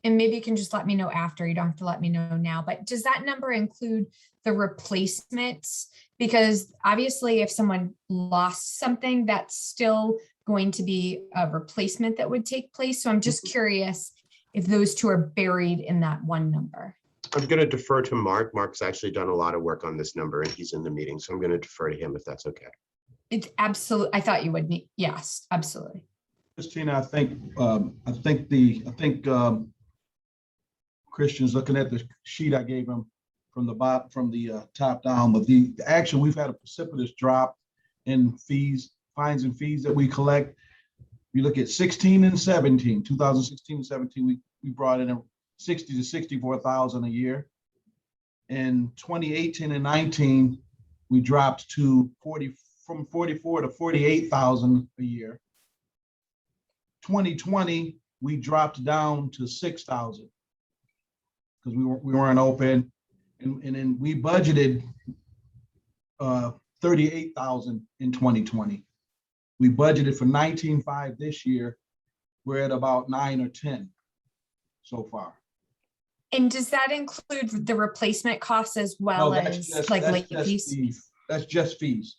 maybe you can just let me know after, you don't have to let me know now, but does that number include the replacements? Because obviously if someone lost something, that's still going to be a replacement that would take place. So I'm just curious if those two are buried in that one number. I'm going to defer to Mark. Mark's actually done a lot of work on this number and he's in the meeting. So I'm going to defer to him if that's okay. It's absolutely, I thought you would need, yes, absolutely. Christina, I think Christian's looking at the sheet I gave him from the top down, but the action, we've had a precipitous drop in fines and fees that we collect. You look at 2016 and 17, we brought in 60 to 64,000 a year. In 2018 and 19, we dropped to from 44 to 48,000 a year. 2020, we dropped down to 6,000 because we weren't open, and then we budgeted 38,000 in 2020. We budgeted for 19.5 this year. We're at about 9 or 10 so far. And does that include the replacement costs as well late fees? That's just fees.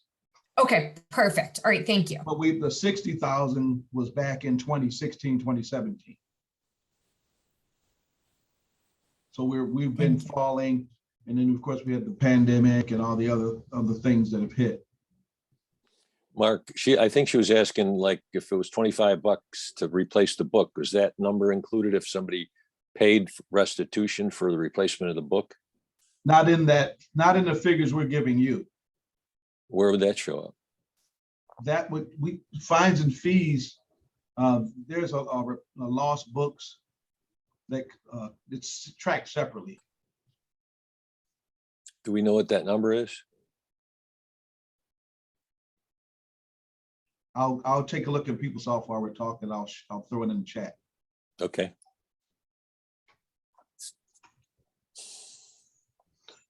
Okay, perfect. All right, thank you. But the 60,000 was back in 2016, 2017. So we've been falling, and then of course we had the pandemic and all the other things that have hit. Mark, I think she was asking, like, if it was $25 to replace the book, was that number included if somebody paid restitution for the replacement of the book? Not in that, not in the figures we're giving you. Where would that show up? That would, fines and fees, there's a lost books that, it's tracked separately. Do we know what that number is? I'll take a look at PeopleSoft while we're talking. I'll throw it in the chat. Okay.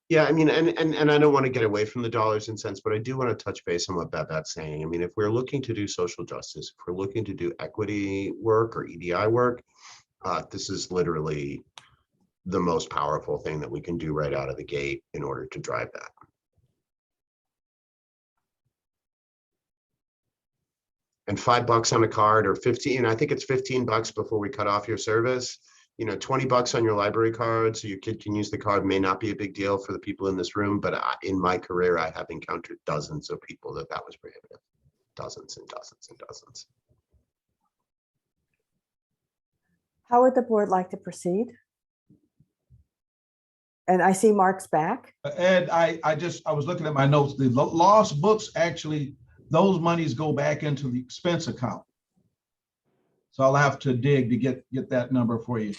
Yeah, I mean, and I don't want to get away from the dollars and cents, but I do want to touch base on what Babette's saying. I mean, if we're looking to do social justice, if we're looking to do equity work or EDI work, this is literally the most powerful thing that we can do right out of the gate in order to drive that. And $5 on a card, or 15, I think it's $15 before we cut off your service. You know, 20 bucks on your library card so your kid can use the card may not be a big deal for the people in this room, but in my career, I have encountered dozens of people that was prohibitive. Dozens and dozens and dozens. How would the board like to proceed? And I see Mark's back. Ed, I was looking at my notes. The lost books, actually, those monies go back into the expense account. So I'll have to dig to get that number for you.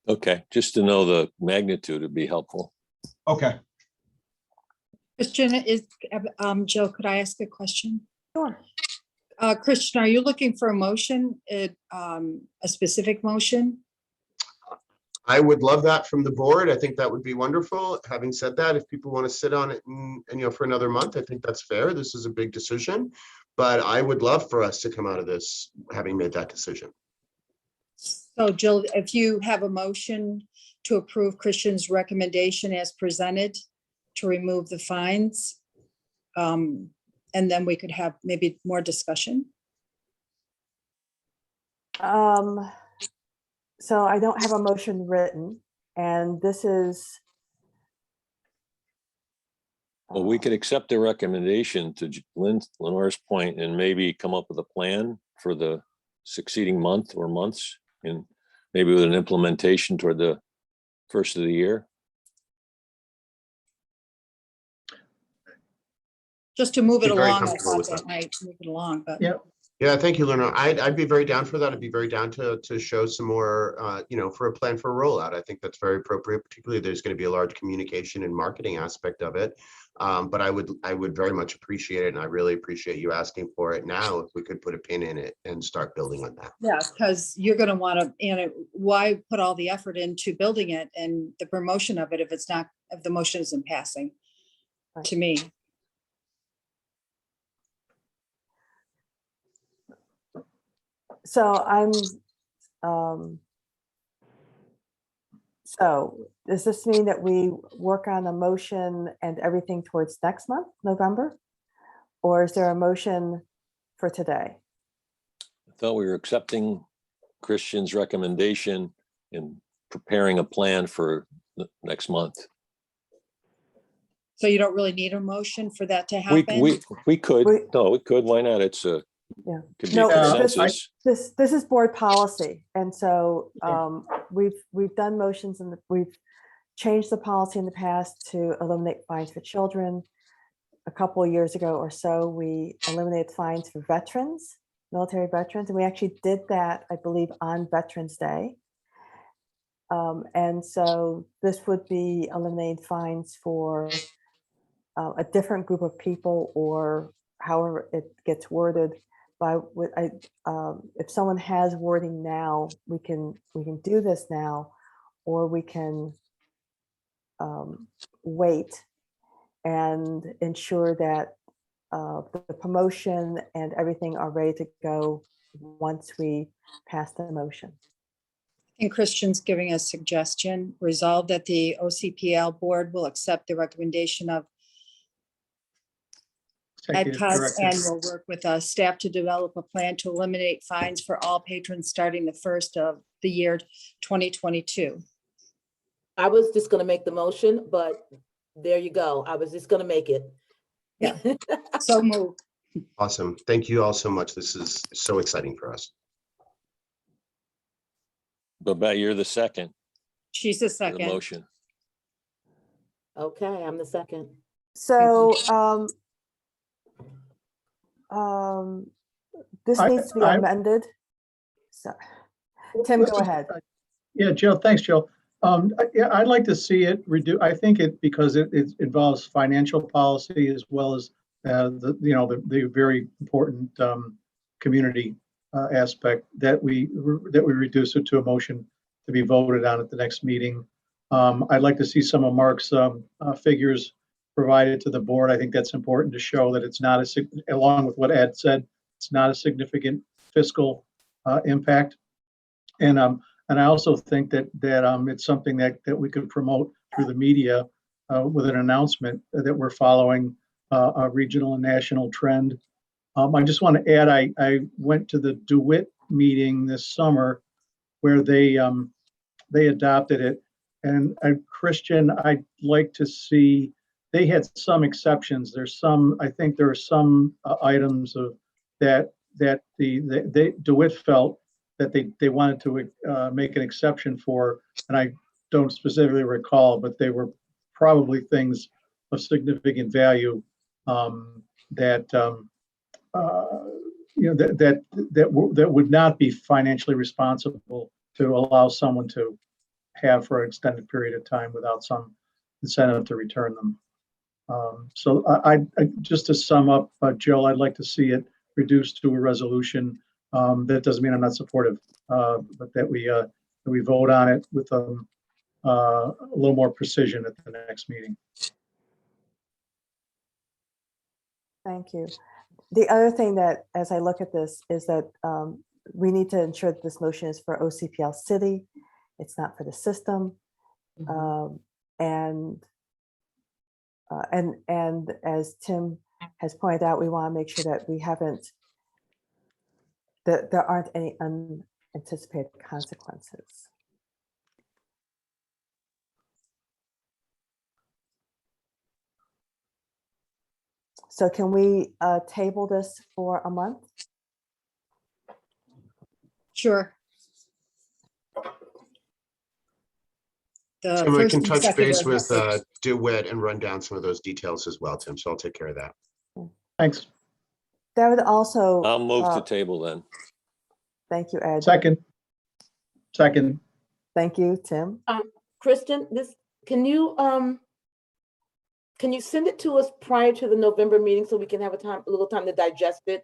Okay, just to know the magnitude would be helpful. Okay. Christian, Jill, could I ask a question? Sure. Christian, are you looking for a motion, a specific motion? I would love that from the board. I think that would be wonderful. Having said that, if people want to sit on it and you know, for another month, I think that's fair. This is a big decision, but I would love for us to come out of this having made that decision. So Jill, if you have a motion to approve Christian's recommendation as presented to remove the fines, and then we could have maybe more discussion. So I don't have a motion written, and this is. Well, we could accept the recommendation to Lenore's point and maybe come up with a plan for the succeeding month or months, and maybe with an implementation toward the first of the year. Just to move it Be very along, I comfortable thought with that that. might move it along, but. Yep. Yeah, thank you, Lenore. I'd be very down for that. I'd be very down to show some more, you know, for a plan for a rollout. I think that's very appropriate, particularly there's going to be a large communication and marketing aspect of it. But I would very much appreciate it. And I really appreciate you asking for it now. If we could put a pin in it and start building on that. Yeah, because you're going to want to, and why put all the effort into building it and the promotion of it if it's not, if the motion isn't passing, Right. to me. So so does this mean that we work on a motion and everything towards next month, November? Or is there a motion for today? I thought we were accepting Christian's recommendation and preparing a plan for the next month. So you don't really need a motion for that to We happen? could, We- no, we could, why not? It's a, Yeah. could be No, consensus. this is board policy. And so we've done motions and we've changed the policy in the past to eliminate fines for children. A couple of years ago or so, we eliminated fines for veterans, military veterans, and we actually did that, I believe, on Veterans Day. And so this would be eliminating fines for a different group of people, or however it gets worded. If someone has wording now, we can do this now, or we can wait and ensure that the promotion and everything are ready to go once we pass the motion. And Christian's giving a suggestion, resolved that the OCPL board will accept the recommendation of IPOS and will work with staff to develop a plan to eliminate fines for all patrons starting the first of the year 2022. I was just gonna make the motion, but there you go. I was just gonna make it. Yeah. So move. Awesome. Thank you all so much. This is so exciting for us. Babette, you're the second. She's the for the second. motion. Okay, I'm the second. So, this needs to be amended. So, Tim, go ahead. Yeah, Jill, thanks, Jill. Yeah, I'd like to see it reduce. I think because it involves financial policy as well as the very important community aspect that we reduce it to a motion to be voted on at the next meeting. I'd like to see some of Mark's figures provided to the board. I think that's important to show that it's not along with what Ed said, it's not a significant fiscal impact. And I also think that it's something that we could promote through the media with an announcement that we're following a regional and national trend. I just want to add, I went to the DeWitt meeting this summer where they adopted it. And Christian, I'd like to see, they had some exceptions. I think there are some items that DeWitt felt that they wanted to make an exception for, and I don't specifically recall, but they were probably things of significant value that would not be financially responsible to allow someone to have for an extended period of time without some incentive to return them. So I just to sum up, Jill, I'd like to see it reduced to a resolution. That doesn't mean I'm not supportive, but that we vote on it with a little more precision at the next meeting. Thank you. The other thing that, as I look at this, is that we need to ensure that this motion is for OCPL City. It's not for the system. And as Tim has pointed out, we want to make sure that we haven't, that there aren't any unanticipated consequences. So can we table this for a month? Sure. Tim, I first can and touch second base are with message. DeWitt and run down some of those details as well, Tim. So I'll take care of that. Thanks. That would also. I'll move to table then. Thank you, Ed. Second. Thank you, Tim. Kristen, can you send it to us prior to the November meeting so we can have a little time to digest it?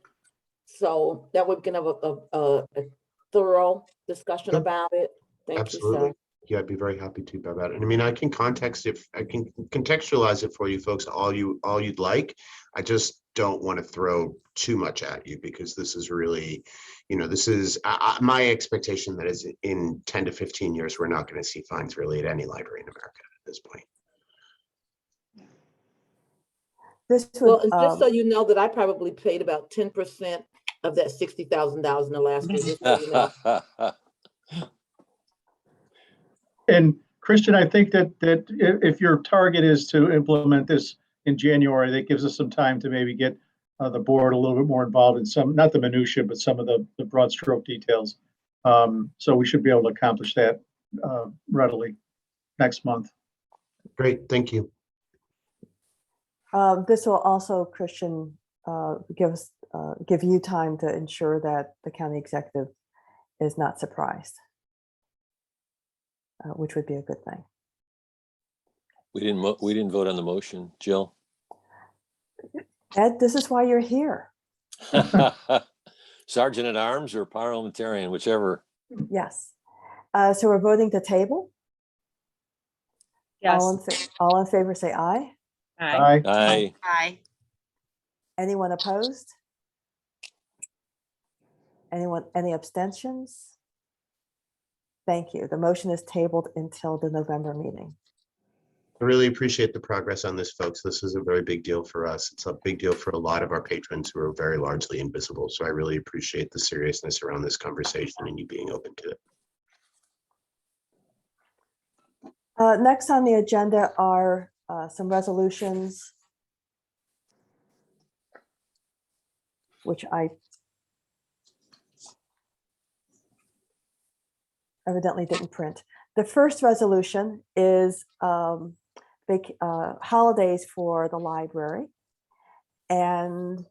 So that way we can have a thorough discussion about it. Thank Absolutely. you, sir. Yeah, I'd be very happy to about it. And I mean, I can contextualize it for you folks all you'd like. I just don't want to throw too much at you because this is really, this is my expectation that is in 10 to 15 years, we're not going to see fines really at any library in America at this point. Well, and just so you know that I probably paid about 10% of that $60,000 in the last year. Just so you know. And Christian, I think that if your target is to implement this in January, that gives us some time to maybe get the board a little bit more involved in some, not the minutia, but some of the broad stroke details. So we should be able to accomplish that readily next month. Great, thank you. This will also, Christian, give you time to ensure that the county executive is not surprised, which would be a good thing. We didn't vote on the motion, Jill. Ed, this is why you're here. Sergeant at Arms or parliamentarian, whichever. Yes. So we're voting to table. Yes. All in favor, say aye. Aye. Aye. Aye. Anyone opposed? Any abstentions? Thank you. The motion is tabled until the November meeting. I really appreciate the progress on this, folks. This is a very big deal for us. It's a big deal for a lot of our patrons who are very largely invisible. So I really appreciate the seriousness around this conversation and you being open to it. Next on the agenda are some resolutions, which I evidently didn't print. The first resolution is holidays for the library. And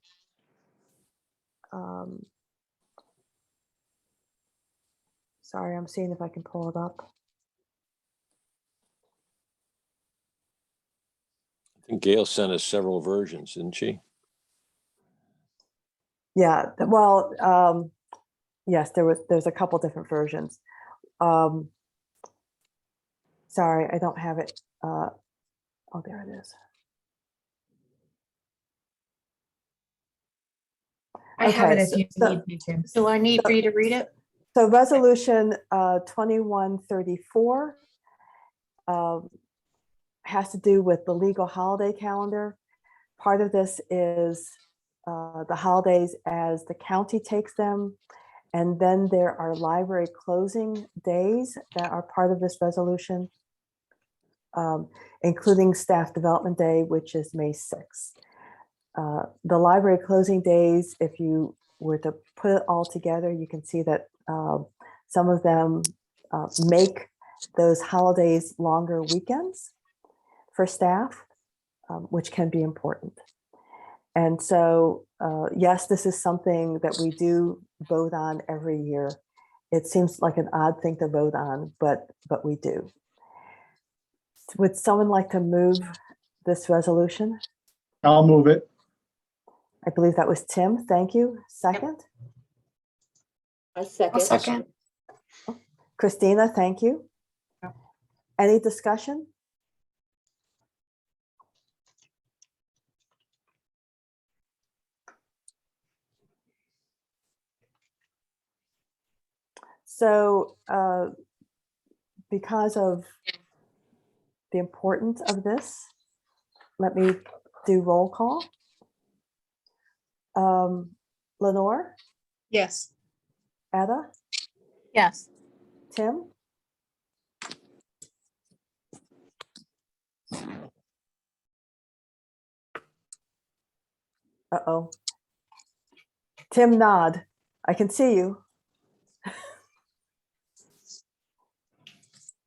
sorry, I'm seeing if I can pull it up. I think Gail sent us several versions, didn't she? Yeah, well, yes, there's a couple different versions. Sorry, I don't have it. Oh, there it is. I have it Okay, if you so- need me to. Do I need for you to read it? So resolution 2134 has to do with the legal holiday calendar. Part of this is the holidays as the county takes them. And then there are library closing days that are part of this resolution, including Staff Development Day, which is May 6th. The library closing days, if you were to put it all together, you can see that some of them make those holidays longer weekends for staff, which can be important. And so, yes, this is something that we do vote on every year. It seems like an odd thing to vote on, but we do. Would someone like to move this resolution? I'll move it. I believe that was Tim. Thank you. Second? I I'll second. second. Christina, thank you. Any discussion? So because of the importance of this, let me do roll call. Lenore, Yes. Etta, Yes. Tim? Uh-oh. Tim, nod. I can see you.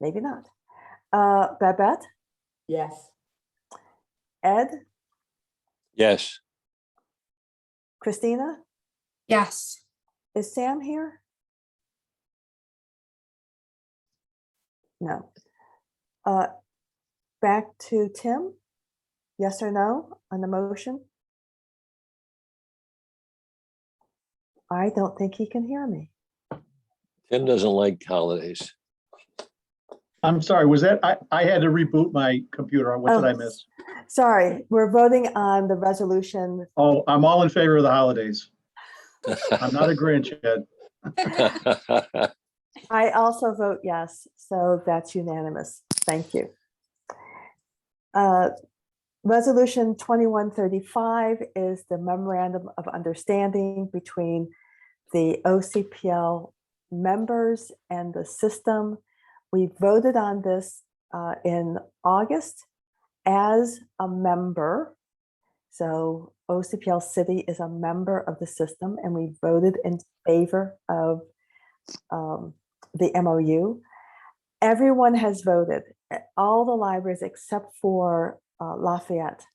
Maybe not. Babette, Yes. Ed, Yes. Christina, Yes. is Sam here? No. Back to Tim. Yes or no on the motion? I don't think he can hear me. Tim doesn't like holidays. I'm sorry, was that, I had to reboot my computer. What did I miss? Sorry, we're voting on the resolution. Oh, I'm all in favor of the holidays. I'm not a Grinch yet. I also vote yes, so that's unanimous. Thank you. Resolution 2135 is the memorandum of understanding between the OCPL members and the system. We voted on this in August as a member. So OCPL City is a member of the system, and we voted in favor of the MOU. Everyone has voted. All the libraries except for Lafayette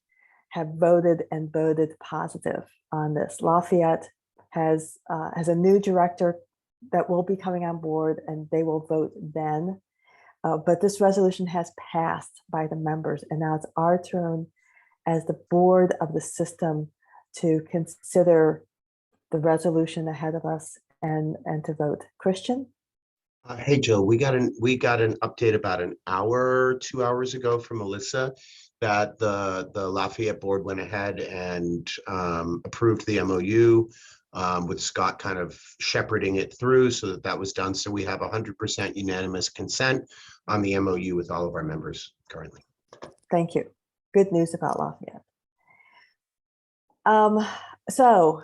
have voted and voted positive on this. Lafayette has a new director that will be coming on board, and they will vote then. But this resolution has passed by the members, and now it's our turn as the board of the system to consider the resolution ahead of us and to vote. Christian? Hey, Jill, we got an update about an hour, 2 hours ago from Melissa that the Lafayette board went ahead and approved the MOU with Scott kind of shepherding it through so that was done. So we have 100% unanimous consent on the MOU with all of our members currently. Thank you. Good news about Lafayette. So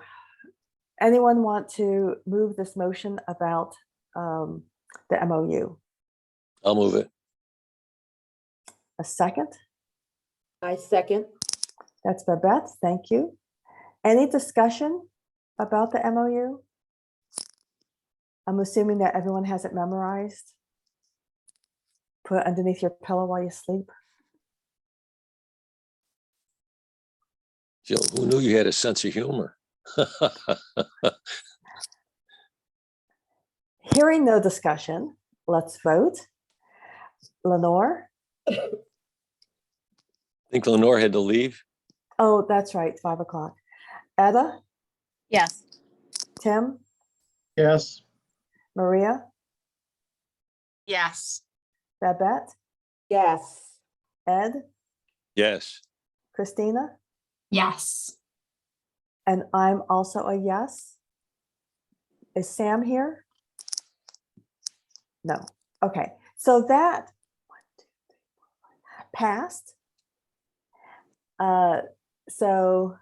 anyone want to move this motion about the MOU? I'll move it. A second? I second. That's Babette. Thank you. Any discussion about the MOU? I'm assuming that everyone has it memorized. put it underneath your pillow while you sleep. Jill, who knew you had a sense of humor? Hearing no discussion, let's vote. Lenore? I think Lenore had to leave. Oh, that's right, 5 o'clock. Etta? Yes. Tim? Yes. Maria? Yes. Babette? Yes. Ed? Yes. Christina? Yes. And I'm also a yes. Is Sam here? No. Okay, so that passed. So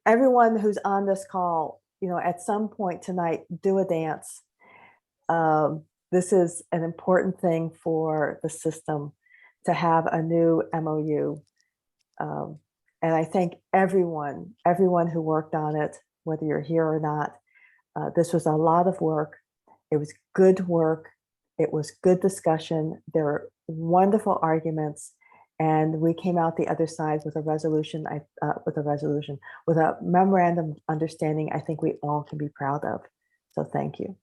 everyone who's on this call, at some point tonight, do a dance. This is an important thing for the system to have a new MOU. And I thank everyone who worked on it, whether you're here or not. This was a lot of work. It was good work. It was good discussion. There were wonderful arguments. And we came out the other side with a resolution, with a memorandum of understanding I think we all can be proud of. So thank you.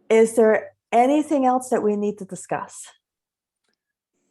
Is there anything else that we need to discuss?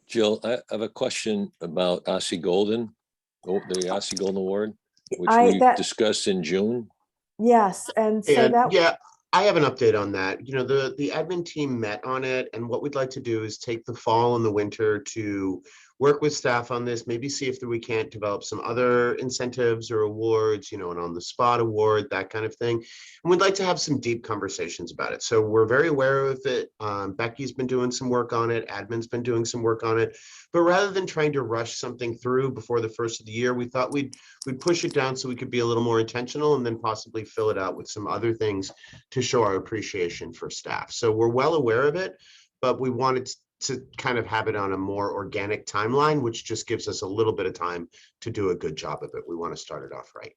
Jill, I have a question about Ossie Golden, the Ossie Golden Award, which we discussed in June. Yes, and so And that. yeah, I have an update on that. The admin team met on it, and what we'd like to do is take the fall and the winter to work with staff on this, maybe see if we can't develop some other incentives or awards, an on-the-spot award, that kind of thing. And we'd like to have some deep conversations about it. So we're very aware of it. Becky's been doing some work on it. Admin's been doing some work on it. But rather than trying to rush something through before the first of the year, we thought we'd push it down so we could be a little more intentional and then possibly fill it out with some other things to show our appreciation for staff. So we're well aware of it, but we wanted to kind of have it on a more organic timeline, which just gives us a little bit of time to do a good job of it. We want to start it off right.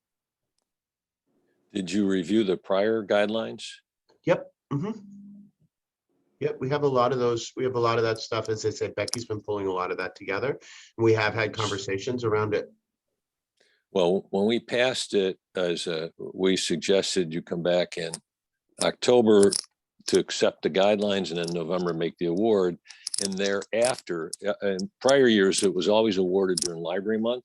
Did you review the prior guidelines? Yep. Yep, we have a lot of those. We have a lot of that stuff. As I said, Becky's been pulling a lot of that together. And we have had conversations around it. Well, when we passed it, we suggested you come back in October to accept the guidelines and in November make the award. And thereafter, in prior years, it was always awarded during library month.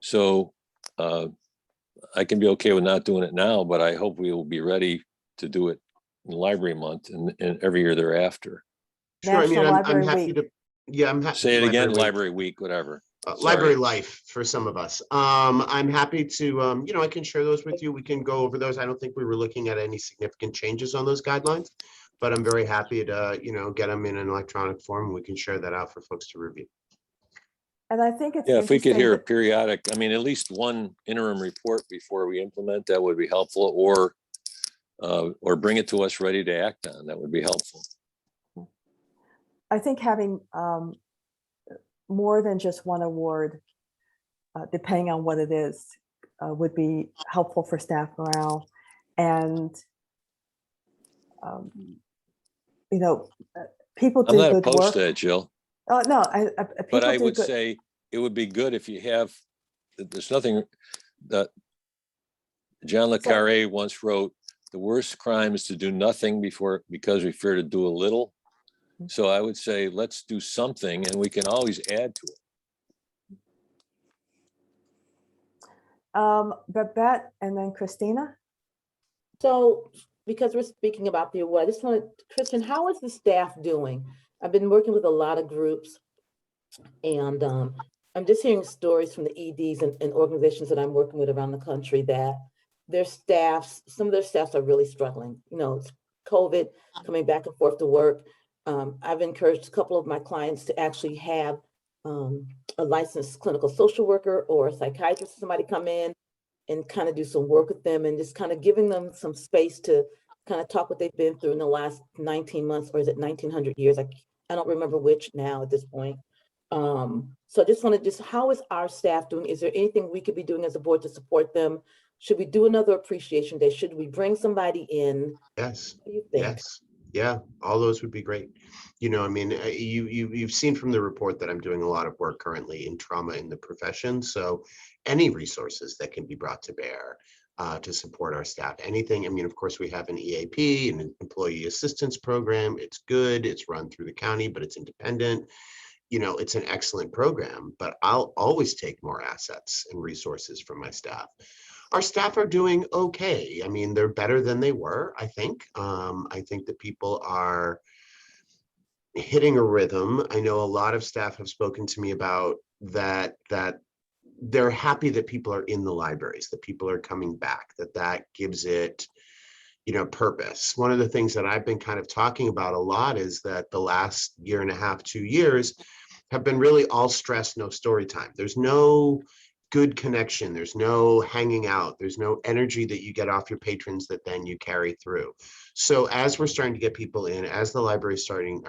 So I can be okay with not doing it now, but I hope we will be ready to do it in library month and every year thereafter. Sure, I mean, National I'm Library happy Week. to, yeah, I'm happy. Say it again, Week. library week, whatever. Library life for some of us. I'm happy to, I can share those with you. We can go over those. I don't think we were looking at any significant changes on those guidelines, but I'm very happy to, get them in an electronic form. And we can share that out for folks to review. And I think it's Yeah, if we could interesting hear a that- periodic, I mean, at least one interim report before we implement, that would be helpful, or bring it to us ready to act on, that would be helpful. I think having more than just one award, depending on what it is, would be helpful for staff morale. And, people I'm do not good opposed work. to that, Jill, Oh, no, but people I do would good. say it would be good if you have, there's nothing that John Le Carre once wrote, the worst crime is to do nothing because we fear to do a little. So I would say, let's do something and we can always add to it. Babette and then Christina. So, because we're speaking about the award, I just wanted, Christian, how is the staff doing? I've been working with a lot of groups, and I'm just hearing stories from the EDs and organizations that I'm working with around the country that their staffs, some of their staffs are really struggling. It's COVID, coming back and forth to work. I've encouraged a couple of my clients to actually have a licensed clinical social worker or a psychiatrist, somebody come in and kind of do some work with them and just kind of giving them some space to kind of talk what they've been through in the last 19 months, or is it 1900 years? I don't remember which now at this point. So I just want to how is our staff doing? Is there anything we could be doing as a board to support them? Should we do another appreciation day? Should we bring somebody in? Yes. What do you think? Yes. Yeah, all those would be great. You know, I mean, you've seen from the report that I'm doing a lot of work currently in trauma in the profession. So any resources that can be brought to bear to support our staff, anything. I mean, of course, we have an EAP, an employee assistance program. It's good. It's run through the county, but it's independent. You know, it's an excellent program, but I'll always take more assets and resources from my staff. Our staff are doing okay. I mean, they're better than they were, I think. I think that people are hitting a rhythm. I know a lot of staff have spoken to me about that they're happy that people are in the libraries, that people are coming back, that gives it, you know, purpose. One of the things that I've been kind of talking about a lot is that the last year and a half, 2 years have been really all stress, no story time. There's no good connection. There's no hanging out. There's no energy that you get off your patrons that then you carry through. So as we're starting to get people in, as the library are starting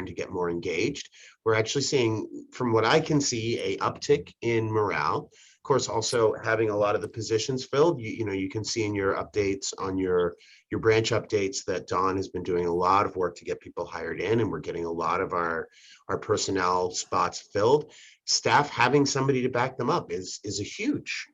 to get more engaged, we're actually seeing, from what I can see, a uptick in morale. Of course, also having a lot of the positions filled, you know, you can see in your updates on your branch updates that Dawn has been doing a lot of work to get people hired in, and we're getting a lot of our personnel spots filled. Staff having somebody to back them up is a huge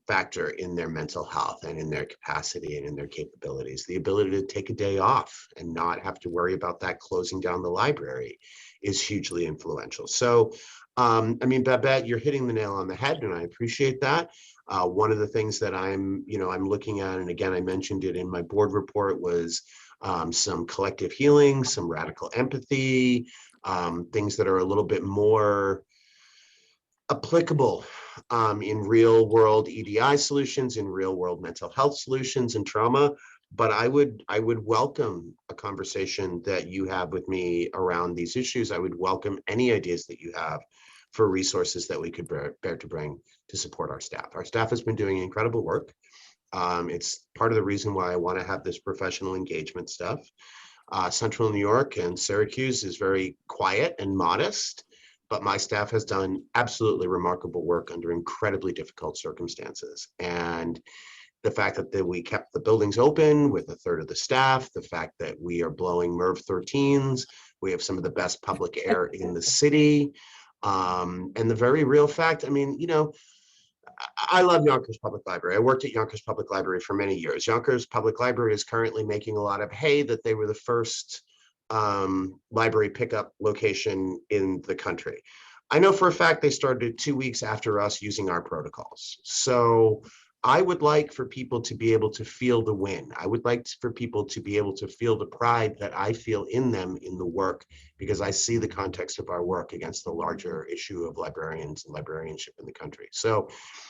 factor in their mental health and in their capacity and in their capabilities. The ability to take a day off and not have to worry about that closing down the library is hugely influential. So, I mean, Babette, you're hitting the nail on the head, and I appreciate that. One of the things that I'm looking at, and again, I mentioned it in my board report, was some collective healing, some radical empathy, things that are a little bit more applicable in real world EDI solutions, in real world mental health solutions and trauma. But I would welcome a conversation that you have with me around these issues. I would welcome any ideas that you have for resources that we could bear to bring to support our staff. Our staff has been doing incredible work. It's part of the reason why I want to have this professional engagement stuff. Central New York and Syracuse is very quiet and modest, but my staff has done absolutely remarkable work under incredibly difficult circumstances. And the fact that we kept the buildings open with a third of the staff, the fact that we are blowing MERV 13s, we have some of the best public air in the city. And the very real fact, I mean, you know, I love Yonkers Public Library. I worked at Yonkers Public Library for many years. Yonkers Public Library is currently making a lot of hay that they were the first library pickup location in the country. I know for a fact they started 2 weeks after us using our protocols. So I would like for people to be able to feel the win. I would like for people to be able to feel the pride that I feel in them in the work, because I see the context of our work against the larger issue of librarians and librarianship in the country. So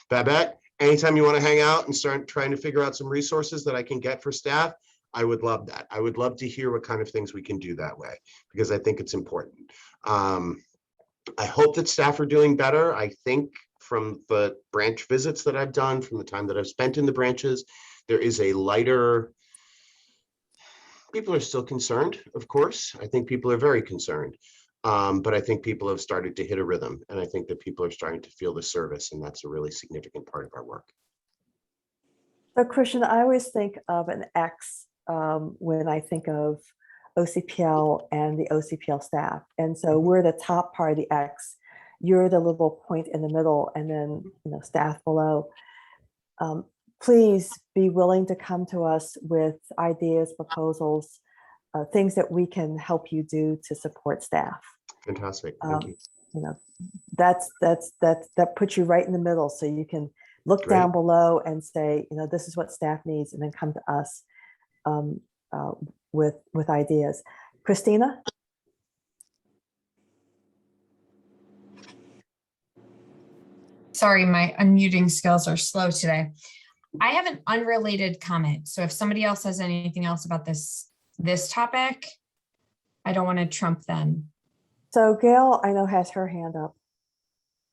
Babette, anytime you want to hang out and start trying to figure out some resources that I can get for staff, I would love that. I would love to hear what kind of things we can do that way, because I think it's important. I hope that staff are doing better. I think from the branch visits that I've done, from the time that I've spent in the branches, there is a lighter, people are still concerned, of course. I think people are very concerned, but I think people have started to hit a rhythm, and I think that people are starting to feel the service, and that's a really significant part of our work. So Christian, I always think of an X when I think of OCPL and the OCPL staff. And so we're the top part of the X. You're the little point in the middle, and then, you know, staff below. Please be willing to come to us with ideas, proposals, things that we can help you do to support staff. Fantastic. Thank you. You know, that puts you right in the middle, so you can look Great. down below and say, you know, this is what staff needs, and then come to us with ideas. Christina? Sorry, my unmuting skills are slow today. I have an unrelated comment. So if somebody else has anything else about this topic, I don't want to trump them. So Gail, I know, has her hand up.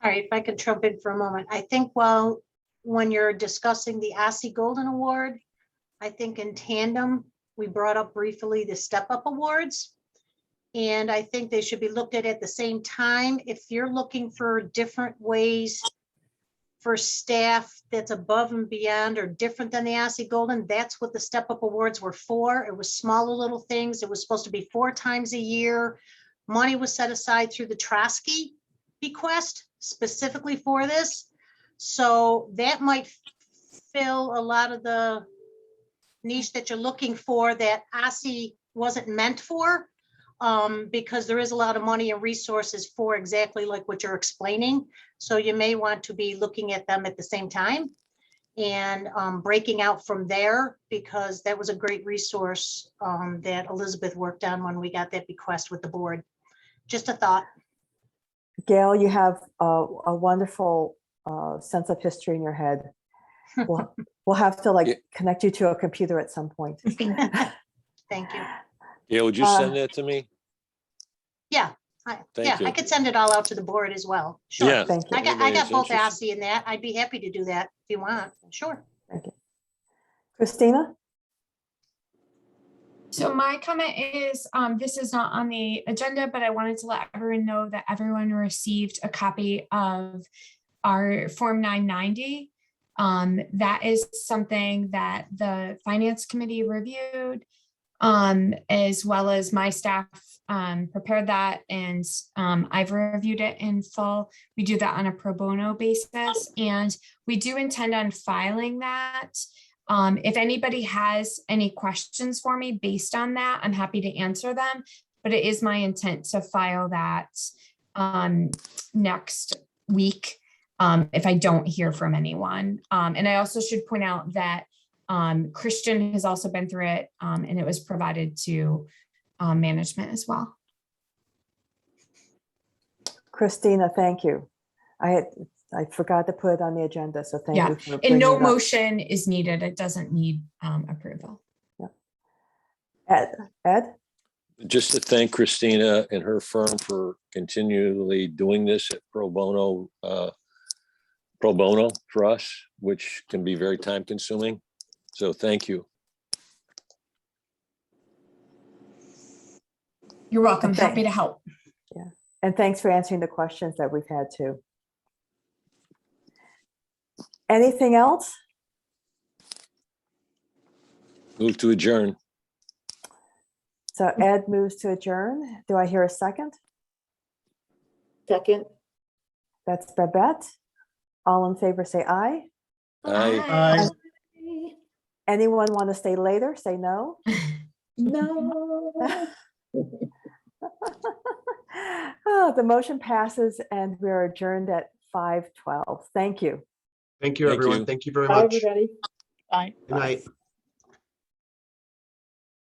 All right, if I could jump in for a moment. I think when you're discussing the ASSE Golden Award, I think in tandem, we brought up briefly the Step Up Awards. And I think they should be looked at the same time. If you're looking for different ways for staff that's above and beyond or different than the ASSE Golden. That's what the Step Up Awards were for. It was smaller little things. It was supposed to be 4 times a year. Money was set aside through the Trotsky bequest specifically for this. So that might fill a lot of the niche that you're looking for that ASSE wasn't meant for. Because there is a lot of money and resources for exactly like what you're explaining. So you may want to be looking at them at the same time and breaking out from there, because that was a great resource that Elizabeth worked on when we got that bequest with the board. Just a thought. Gail, you have a wonderful sense of history in your head. We'll have to Yeah. connect you to a computer at some point. Thank you. Yeah, would you send that to me? Yeah, Thank you. I could send it all out to the board as well. Sure. Yeah. Thank you. I Anybody got that's both interested. ASSE and that. I'd be happy to do that if you want. Sure. Thank you. Christina? So my comment is, this is not on the agenda, but I wanted to let everyone know that everyone received a copy of our Form 990. That is something that the Finance Committee reviewed, as well as my staff prepared that, and I've reviewed it in full. We do that on a pro bono basis, and we do intend on filing that. If anybody has any questions for me based on that, I'm happy to answer them, but it is my intent to file that next week if I don't hear from anyone. And I also should point out that Christian has also been through it, and it was provided to management as well. Christina, thank you. I forgot to put it on the agenda, so thank Yeah, you for and bringing no it up. motion is needed. It doesn't need approval. Ed? Just to thank Christina and her firm for continually doing this at pro bono for us, which can be very time consuming. So thank you. You're welcome. Okay. Happy to help. Yeah, and thanks for answering the questions that we've had too. Anything else? Move to adjourn. So Ed moves to adjourn. Do I hear a second? Second. That's Babette. All in favor, say aye. Aye. Aye. Anyone want to stay later? Say no. No. Oh, the motion passes and we're adjourned at 5:12. Thank you. Thank you, Thank everyone. you. Thank you very Bye, much. everybody. Bye. Good night.